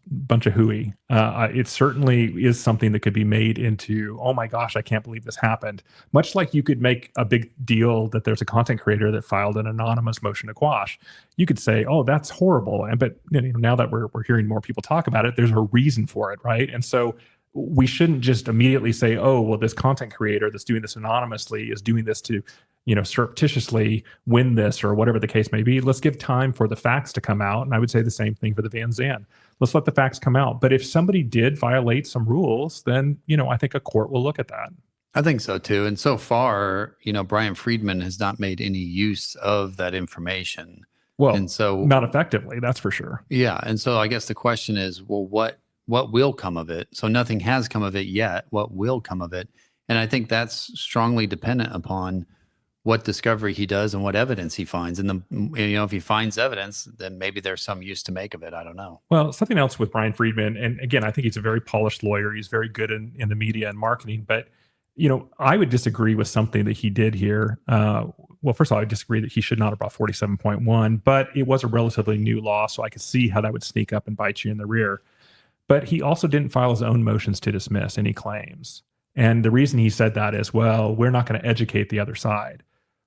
of hooey. It certainly is something that could be made into, oh my gosh, I can't believe this happened. Much like you could make a big deal that there's a content creator that filed an anonymous motion to quash. You could say, oh, that's horrible. But now that we're hearing more people talk about it, there's a reason for it, right? And so we shouldn't just immediately say, oh, well, this content creator that's doing this anonymously is doing this to surreptitiously win this or whatever the case may be. Let's give time for the facts to come out. And I would say the same thing for the Van Zandt. Let's let the facts come out. But if somebody did violate some rules, then, I think a court will look at that. I think so too. And so far, Brian Friedman has not made any use of that information. Well, and so not effectively, that's for sure. Yeah. And so I guess the question is, well, what will come of it? So nothing has come of it yet. What will come of it? And I think that's strongly dependent upon what discovery he does and what evidence he finds. And if he finds evidence, then maybe there's some use to make of it. I don't know. Well, something else with Brian Friedman, and again, I think he's a very polished lawyer. He's very good in the media and marketing. But, I would disagree with something that he did here. Well, first of all, I disagree that he should not have brought 47.1, but it was a relatively new law, so I could see how that would sneak up and bite you in the rear. But he also didn't file his own motions to dismiss any claims. And the reason he said that is, well, we're not going to educate the other side.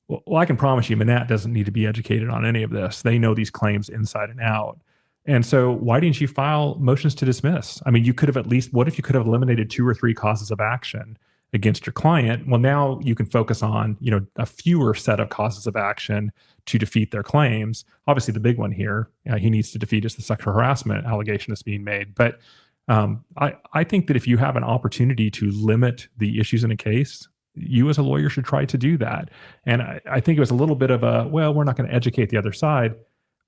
Well, I can promise you, Manat doesn't need to be educated on any of this. They know these claims inside and out. And so why didn't you file motions to dismiss? I mean, you could have what if you could have eliminated 2 or 3 causes of action against your client? Well, now you can focus on, a fewer set of causes of action to defeat their claims. Obviously, the big one here, he needs to defeat is the sexual harassment allegation that's being made. But I think that if you have an opportunity to limit the issues in a case, you as a lawyer should try to do that. And I think it was a little bit of we're not going to educate the other side.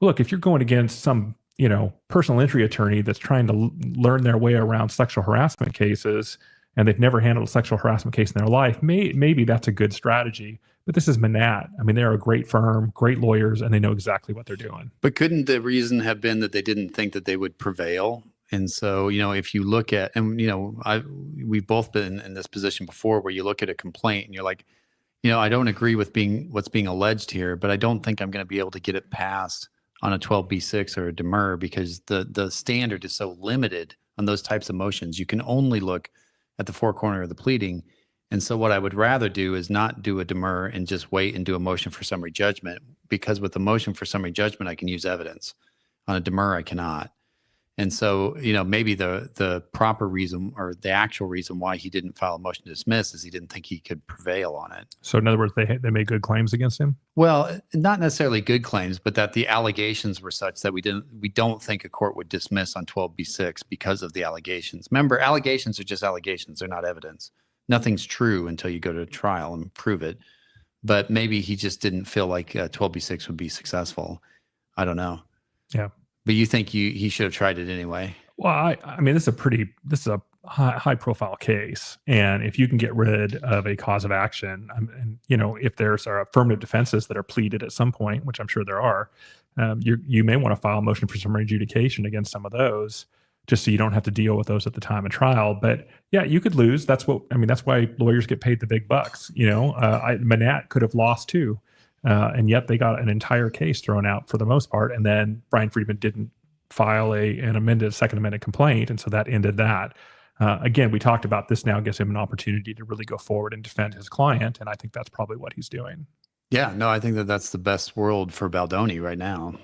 Look, if you're going against some, personal injury attorney that's trying to learn their way around sexual harassment cases, and they've never handled a sexual harassment case in their life, maybe that's a good strategy. But this is Manat. I mean, they're a great firm, great lawyers, and they know exactly what they're doing. But couldn't the reason have been that they didn't think that they would prevail? And so, if you look at, and, we've both been in this position before where you look at a complaint and you're like, I don't agree with what's being alleged here, but I don't think I'm going to be able to get it passed on a 12B6 or a demur because the standard is so limited on those types of motions. You can only look at the 4 corner of the pleading. And so what I would rather do is not do a demur and just wait and do a motion for summary judgment, because with the motion for summary judgment, I can use evidence. On a demur, I cannot. And so, maybe the proper reason or the actual reason why he didn't file a motion to dismiss is he didn't think he could prevail on it. So in other words, they made good claims against him? Well, not necessarily good claims, but that the allegations were such that we don't think a court would dismiss on 12B6 because of the allegations. Remember, allegations are just allegations. They're not evidence. Nothing's true until you go to trial and prove it. But maybe he just didn't feel like 12B6 would be successful. I don't know. Yeah. But you think he should have tried it anyway? Well, I mean, this is a high profile case, and if you can get rid of a cause of action, and if there's affirmative defenses that are pleaded at some point, which I'm sure there are, you may want to file a motion for summary adjudication against some of those, just so you don't have to deal with those at the time of trial. But yeah, you could lose. That's why lawyers get paid the big bucks. Manat could have lost too. And yet they got an entire case thrown out for the most part. And then Brian Friedman didn't file an second amended complaint. And so that ended that. Again, we talked about this now gives him an opportunity to really go forward and defend his client. And I think that's probably what he's doing. Yeah, no, I think that's the best world for Baldoni right now.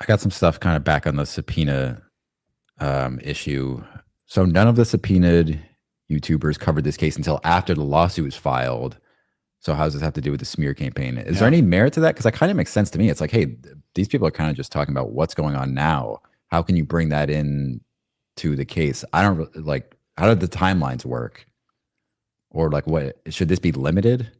I got some stuff kind of back on the subpoena issue. So none of the subpoenaed YouTubers covered this case until after the lawsuit was filed. So how does this have to do with the smear campaign? Is there any merit to that? Because that kind of makes sense to me. It's like, hey, these people are kind of just talking about what's going on now. How can you bring that in to the case? I don't like, how did the timelines work? Or like, what should this be limited?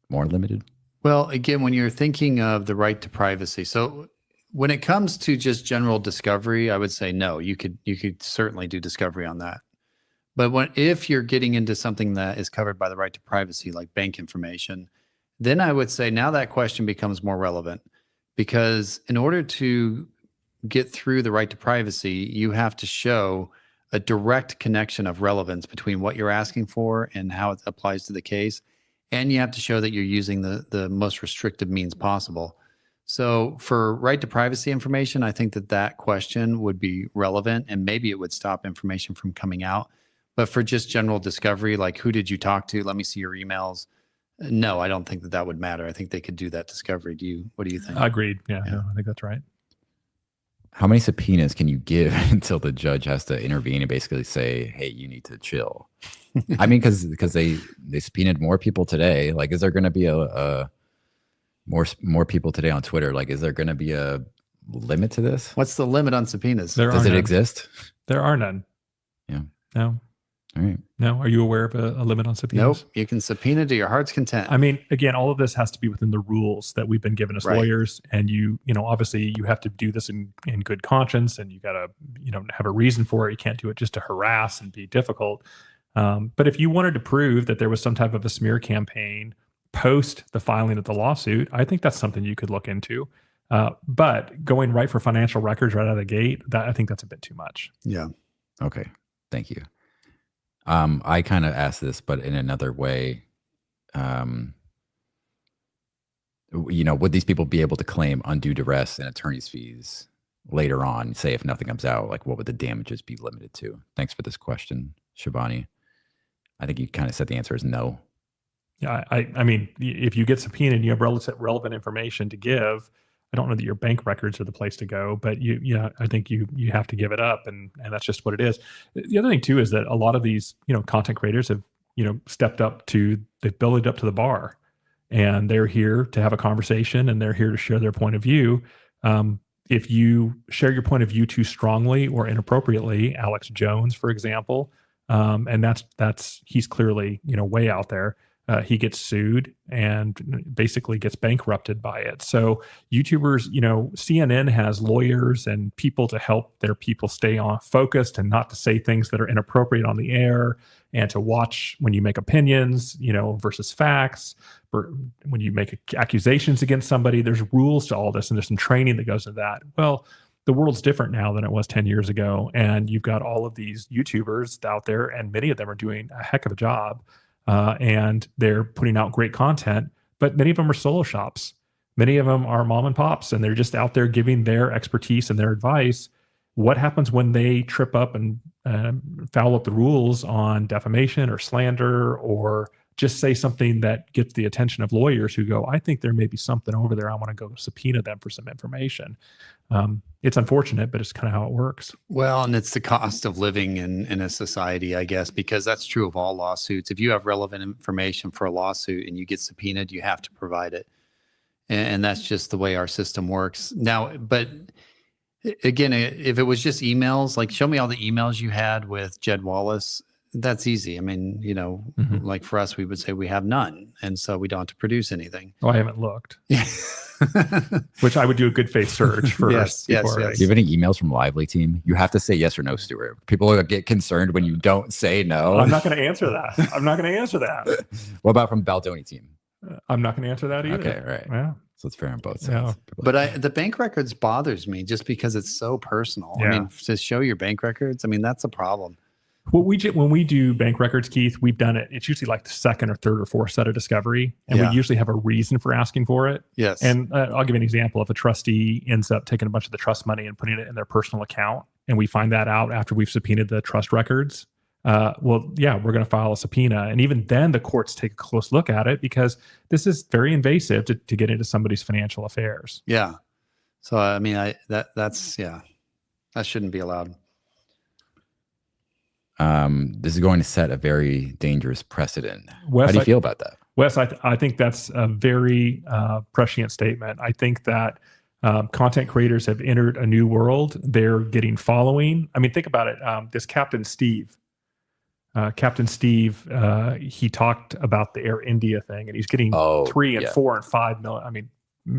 More limited? Well, again, when you're thinking of the right to privacy, so when it comes to just general discovery, I would say no. You could certainly do discovery on that. But if you're getting into something that is covered by the right to privacy, like bank information, then I would say now that question becomes more relevant, because in order to get through the right to privacy, you have to show a direct connection of relevance between what you're asking for and how it applies to the case. And you have to show that you're using the most restrictive means possible. So for right to privacy information, I think that question would be relevant, and maybe it would stop information from coming out. But for just general discovery, like who did you talk to? Let me see your emails. No, I don't think that would matter. I think they could do that discovery. What do you think? Agreed. Yeah. No, I think that's right. How many subpoenas can you give until the judge has to intervene and basically say, hey, you need to chill? I mean, because they subpoenaed more people today. Like, is there going to be a more people today on Twitter? Like, is there going to be a limit to this? What's the limit on subpoenas? Does it exist? There are none. Yeah. No. All right. No. Are you aware of a limit on subpoenas? Nope. You can subpoena to your heart's content. I mean, again, all of this has to be within the rules that we've been given as lawyers. And you know, obviously you have to do this in good conscience, and you got to, have a reason for it. You can't do it just to harass and be difficult. But if you wanted to prove that there was some type of a smear campaign post the filing of the lawsuit, I think that's something you could look into. But going right for financial records right out of the gate, I think that's a bit too much. Yeah. Okay. Thank you. I kind of asked this, but in another way. Would these people be able to claim undue duress and attorney's fees later on? Say if nothing comes out, like what would the damages be limited to? Thanks for this question, Shivani. I think you kind of said the answer is no. Yeah, I mean, if you get subpoenaed and you have relevant information to give, I don't know that your bank records are the place to go, but I think you have to give it up, and that's just what it is. The other thing too is that a lot of these, content creators have, they've built it up to the bar, and they're here to have a conversation, and they're here to share their point of view. If you share your point of view too strongly or inappropriately, Alex Jones, for example, and he's clearly, way out there. He gets sued and basically gets bankrupted by it. So YouTubers, CNN has lawyers and people to help their people stay on focused and not to say things that are inappropriate on the air, and to watch when you make opinions, versus facts. When you make accusations against somebody, there's rules to all this, and there's some training that goes into that. Well, the world's different now than it was 10 years ago. And you've got all of these YouTubers out there, and many of them are doing a heck of a job. And they're putting out great content, but many of them are solo shops. Many of them are mom and pops, and they're just out there giving their expertise and their advice. What happens when they trip up and foul up the rules on defamation or slander, or just say something that gets the attention of lawyers who go, I think there may be something over there. I want to go subpoena them for some information. It's unfortunate, but it's kind of how it works. Well, and it's the cost of living in a society, I guess, because that's true of all lawsuits. If you have relevant information for a lawsuit and you get subpoenaed, you have to provide it. And that's just the way our system works. Now, but again, if it was just emails, like show me all the emails you had with Jed Wallace, that's easy. I mean, like for us, we would say we have none. And so we don't have to produce anything. Oh, I haven't looked. Which I would do a good faith search first. Yes. Do you have any emails from Lively team? You have to say yes or no, Stuart. People get concerned when you don't say no. I'm not going to answer that. What about from Baldoni team? I'm not going to answer that either. Okay, right. Yeah. So it's fair on both sides. Yeah. But the bank records bothers me just because it's so personal. Yeah. I mean, to show your bank records, that's a problem. When we do bank records, Keith, we've done it. It's usually like the second or third or fourth set of discovery. And we usually have a reason for asking for it. Yes. And I'll give you an example. If a trustee ends up taking a bunch of the trust money and putting it in their personal account, and we find that out after we've subpoenaed the trust records, we're going to file a subpoena. And even then the courts take a close look at it, because this is very invasive to get into somebody's financial affairs. Yeah. So, that shouldn't be allowed. This is going to set a very dangerous precedent. Wes, how do you feel about that? Wes, I think that's a very prescient statement. I think that content creators have entered a new world. They're getting following. I mean, think about it. This Captain Steve, he talked about the Air India thing, and he's getting 3 and 4 and 5 million.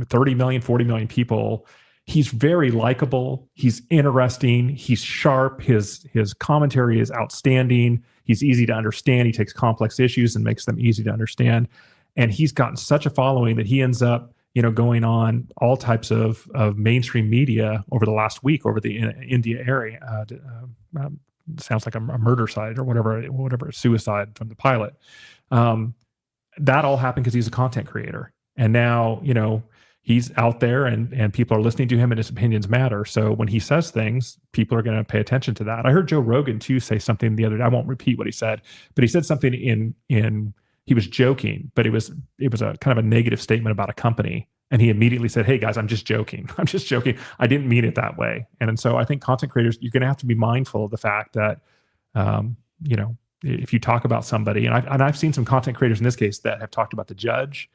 30 million, 40 million people. He's very likable. He's interesting. He's sharp. His commentary is outstanding. He's easy to understand. He takes complex issues and makes them easy to understand. And he's gotten such a following that he ends up, going on all types of mainstream media over the last week over the India area. Sounds like a murder site or whatever, suicide from the pilot. That all happened because he's a content creator. And now, he's out there and people are listening to him and his opinions matter. So when he says things, people are going to pay attention to that. I heard Joe Rogan too say something the other day. I won't repeat what he said, but he said something he was joking, but it was a kind of a negative statement about a company. And he immediately said, "Hey guys, I'm just joking. I'm just joking. I didn't mean it that way." And so I think content creators, you're going to have to be mindful of the fact that, if you talk about somebody, and I've seen some content creators in this case that have talked about the judge,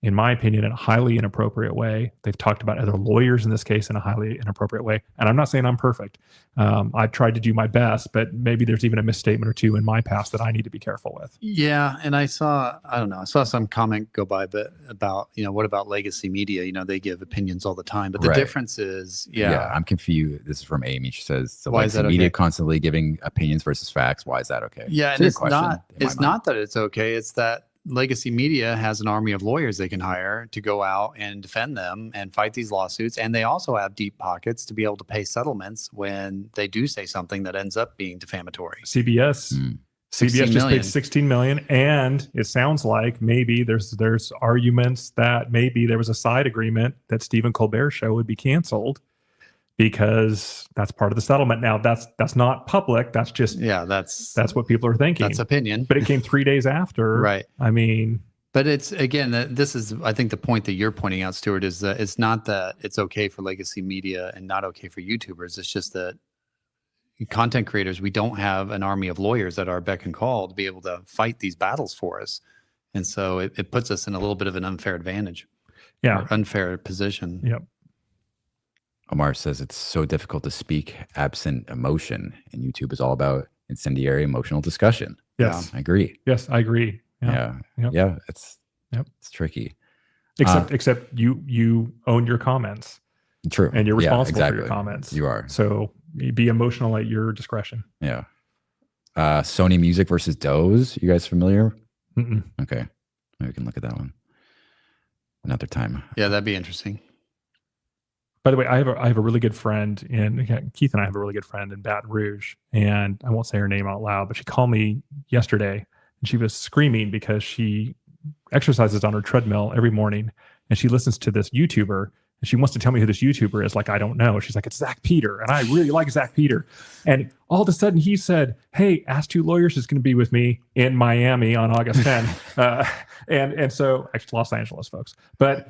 in my opinion, in a highly inappropriate way. They've talked about other lawyers in this case in a highly inappropriate way. And I'm not saying I'm perfect. I've tried to do my best, but maybe there's even a misstatement or two in my past that I need to be careful with. Yeah. And I saw some comment go by, but about, what about legacy media? They give opinions all the time, but the difference is, I'm confused. This is from Amy. She says, so why is that media okay? Constantly giving opinions versus facts. Why is that okay? Yeah. And it's not that it's okay. It's that legacy media has an army of lawyers they can hire to go out and defend them and fight these lawsuits. And they also have deep pockets to be able to pay settlements when they do say something that ends up being defamatory. CBS just paid $16 million. And it sounds like maybe there's arguments that maybe there was a side agreement that Stephen Colbert's show would be canceled because that's part of the settlement. Now that's not public. That's just, that's what people are thinking. That's opinion. But it came 3 days after. Right. I mean, but it's, again, this is, I think the point that you're pointing out, Stuart, is that it's not that it's okay for legacy media and not okay for YouTubers. It's just that content creators, we don't have an army of lawyers at our beck and call to be able to fight these battles for us. And so it puts us in a little bit of an unfair advantage. Yeah. Or unfair position. Yep. Omar says it's so difficult to speak absent emotion, and YouTube is all about incendiary emotional discussion. Yes. I agree. Yes, I agree. Yeah. Yep. Yeah. It's tricky. Except you own your comments. True. And you're responsible for your comments. You are. So be emotional at your discretion. Yeah. Sony Music versus Doze. You guys familiar? Mm-mm. Okay. Maybe we can look at that one another time. Yeah, that'd be interesting. By the way, I have a really good friend Keith and I have a really good friend in Baton Rouge, and I won't say her name out loud, but she called me yesterday and she was screaming because she exercises on her treadmill every morning and she listens to this YouTuber and she wants to tell me who this YouTuber is. Like, I don't know. She's like, it's Zach Peter. And I really like Zach Peter. And all of a sudden he said, hey, Ask Two Lawyers is going to be with me in Miami on August 10th. And so actually Los Angeles, folks. But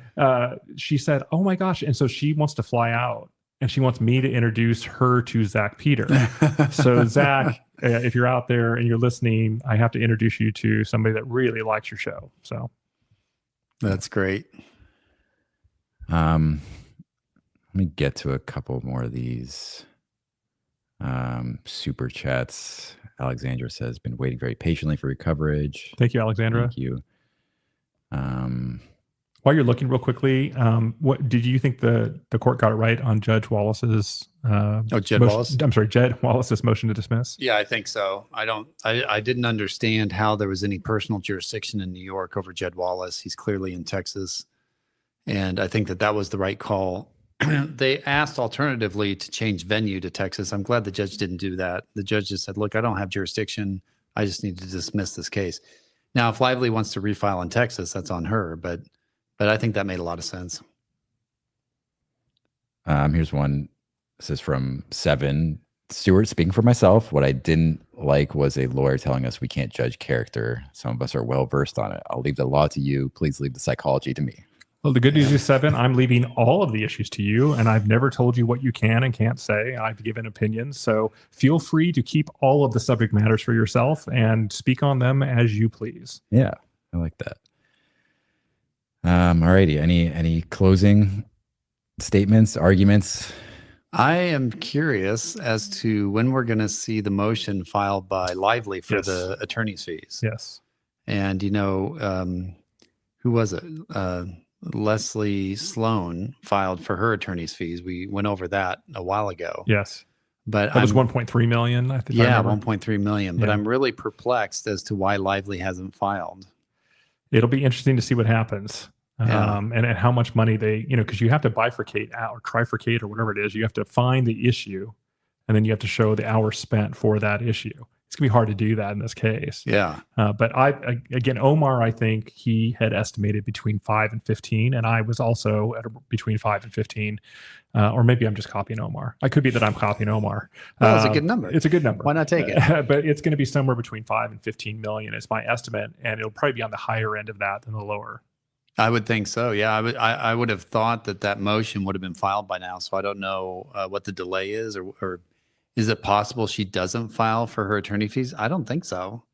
she said, oh my gosh. And so she wants to fly out and she wants me to introduce her to Zach Peter. So Zach, if you're out there and you're listening, I have to introduce you to somebody that really likes your show. So that's great. Let me get to a couple more of these super chats. Alexandra says, been waiting very patiently for your coverage. Thank you, Alexandra. Thank you. While you're looking real quickly, what did you think the court got it right on Judge Wallace's Jed Wallace? I'm sorry, Jed Wallace's motion to dismiss? Yeah, I think so. I didn't understand how there was any personal jurisdiction in New York over Jed Wallace. He's clearly in Texas. And I think that was the right call. They asked alternatively to change venue to Texas. I'm glad the judge didn't do that. The judge just said, look, I don't have jurisdiction. I just need to dismiss this case. Now, if Lively wants to refile in Texas, that's on her. But I think that made a lot of sense. Here's one. This is from Seven. Stuart, speaking for myself, what I didn't like was a lawyer telling us we can't judge character. Some of us are well versed on it. I'll leave the law to you. Please leave the psychology to me. Well, the good news is, Seven, I'm leaving all of the issues to you, and I've never told you what you can and can't say. I've given opinions, so feel free to keep all of the subject matters for yourself and speak on them as you please. Yeah, I like that. All righty. Any closing statements, arguments? I am curious as to when we're going to see the motion filed by Lively for the attorney's fees. Yes. And, who was it? Leslie Sloan filed for her attorney's fees. We went over that a while ago. Yes. But that was 1.3 million. I think. Yeah, 1.3 million. But Yeah. I'm really perplexed as to why Lively hasn't filed. It'll be interesting to see what happens. Yeah. And how much money they, because you have to bifurcate out or trifurcate or whatever it is. You have to find the issue, and then you have to show the hours spent for that issue. It's gonna be hard to do that in this case. Yeah. But again, Omar, I think he had estimated between 5 and 15, and I was also at between 5 and 15, or maybe I'm just copying Omar. I could be that I'm copying Omar. Well, it's a good number. It's a good number. Why not take it? But it's going to be somewhere between 5 and 15 million is my estimate, and it'll probably be on the higher end of that than the lower. I would think so. Yeah, I would have thought that motion would have been filed by now. So I don't know what the delay is, or is it possible she doesn't file for her attorney fees? I don't think so.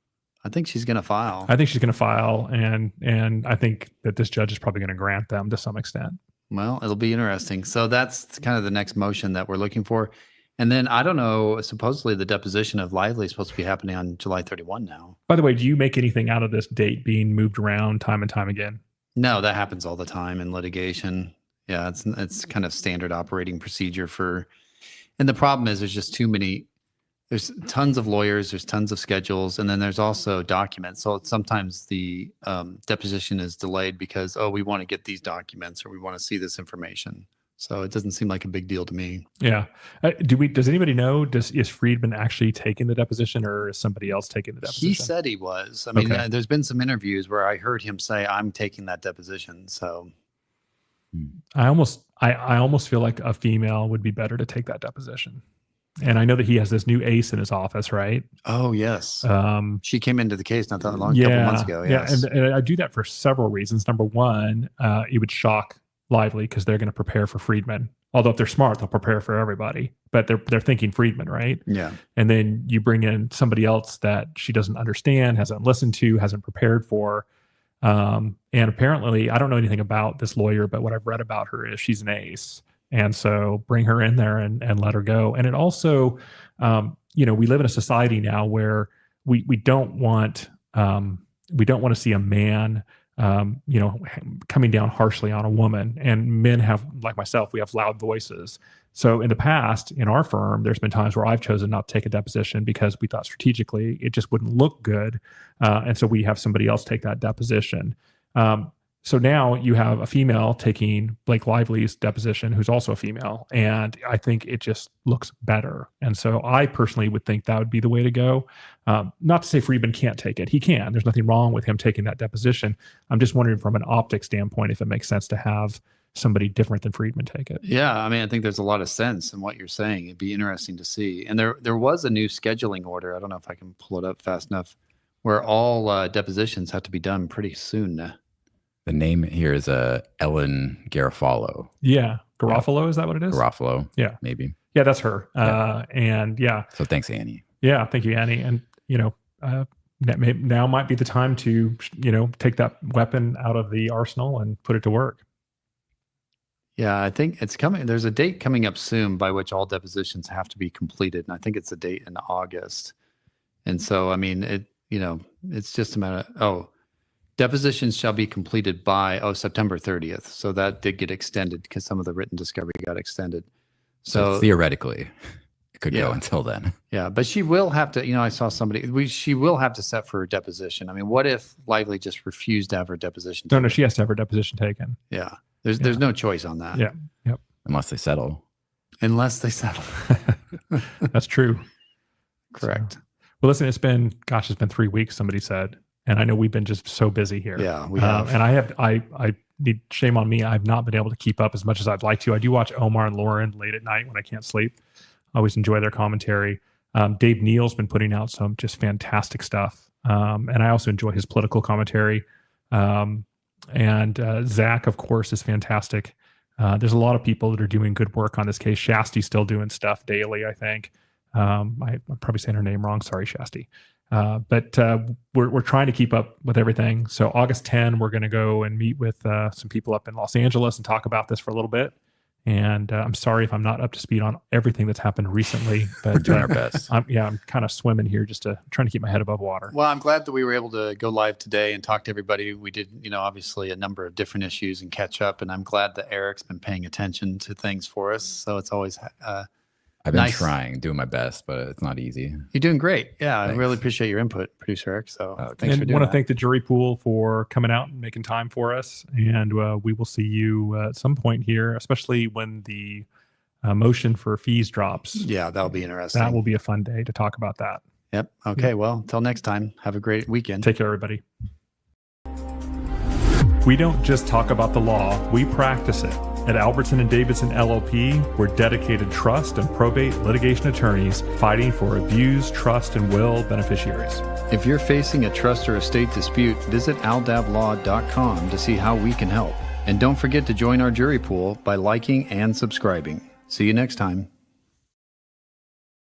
I think she's going to file. I think she's going to file, and I think that this judge is probably going to grant them to some extent. Well, it'll be interesting. So that's kind of the next motion that we're looking for. And then I don't know, supposedly the deposition of Lively is supposed to be happening on July 31 now. By the way, do you make anything out of this date being moved around time and time again? No, that happens all the time in litigation. Yeah, it's kind of standard operating procedure for, and the problem is there's just too many, there's tons of lawyers, there's tons of schedules, and then there's also documents. So sometimes the deposition is delayed because, we want to get these documents or we want to see this information. So it doesn't seem like a big deal to me. Yeah. Does anybody know, is Friedman actually taking the deposition, or is somebody else taking the deposition? He said he was. I mean, there's been some interviews where I heard him say, I'm taking that deposition. So I almost feel like a female would be better to take that deposition. And I know that he has this new ace in his office, right? Oh, yes. She came into the case not that long, a couple months ago. Yes. Yeah. And I do that for several reasons. Number one, it would shock Lively because they're going to prepare for Friedman. Although if they're smart, they'll prepare for everybody, but they're thinking Friedman, right? Yeah. And then you bring in somebody else that she doesn't understand, hasn't listened to, hasn't prepared for. And apparently, I don't know anything about this lawyer, but what I've read about her is she's an ace. And so bring her in there and let her go. And it also, we live in a society now where we don't want to see a man coming down harshly on a woman. And men have, like myself, we have loud voices. So in the past, in our firm, there's been times where I've chosen not to take a deposition because we thought strategically it just wouldn't look good. And so we have somebody else take that deposition. So now you have a female taking Blake Lively's deposition, who's also a female. And I think it just looks better. And so I personally would think that would be the way to go. Not to say Friedman can't take it. He can. There's nothing wrong with him taking that deposition. I'm just wondering from an optics standpoint if it makes sense to have somebody different than Friedman take it. Yeah, I mean, I think there's a lot of sense in what you're saying. It'd be interesting to see. And there was a new scheduling order. I don't know if I can pull it up fast enough, where all depositions have to be done pretty soon. The name here is Ellen Garofalo. Yeah. Garofalo, is that what it is? Garofalo. Yeah. Maybe. Yeah, that's her. Yeah. So thanks, Annie. Yeah, thank you, Annie. And, now might be the time to, take that weapon out of the arsenal and put it to work. Yeah, I think it's coming. There's a date coming up soon by which all depositions have to be completed. And I think it's a date in August. And so, I mean, it's just a matter of, depositions shall be completed by, September 30th. So that did get extended because some of the written discovery got extended. So theoretically, it could go until then. Yeah, but she will have to, I saw somebody, she will have to set for her deposition. I mean, what if Lively just refused to have her deposition taken? No, she has to have her deposition taken. Yeah, there's no choice on that. Yeah, yep. Unless they settle. Unless they settle. That's true. Correct. So, well, listen, it's been 3 weeks, somebody said. And I know we've been just so busy here. Yeah, we have. And I need, shame on me, I've not been able to keep up as much as I'd like to. I do watch Omar and Lauren late at night when I can't sleep. I always enjoy their commentary. Dave Neal's been putting out some just fantastic stuff. And I also enjoy his political commentary. And Zach, of course, is fantastic. There's a lot of people that are doing good work on this case. Shasty's still doing stuff daily, I think. I'm probably saying her name wrong. Sorry, Shasty. But we're trying to keep up with everything. So August 10, we're going to go and meet with some people up in Los Angeles and talk about this for a little bit. And I'm sorry if I'm not up to speed on everything that's happened recently, but we're doing our best. I'm kind of swimming here, just trying to keep my head above water. Well, I'm glad that we were able to go live today and talk to everybody. We did, obviously a number of different issues and catch up. And I'm glad that Eric's been paying attention to things for us. So it's always I've been Nice. trying, doing my best, but it's not easy. You're doing great. Yeah, I Thanks. really appreciate your input, producer Eric. So thanks and for doing want to that. thank the jury pool for coming out and making time for us. And we will see you at some point here, especially when the motion for fees drops. Yeah, that'll be interesting. That will be a fun day to talk about that. Yep. Okay. Well, till next time, have a great weekend. Take care, everybody. We don't just talk about the law, we practice it. At Albertson & Davidson LLP, we're dedicated trust and probate litigation attorneys fighting for abused trust and will beneficiaries. If you're facing a trust or estate dispute, visit aldablaw.com to see how we can help. And don't forget to join our jury pool by liking and subscribing. See you next time.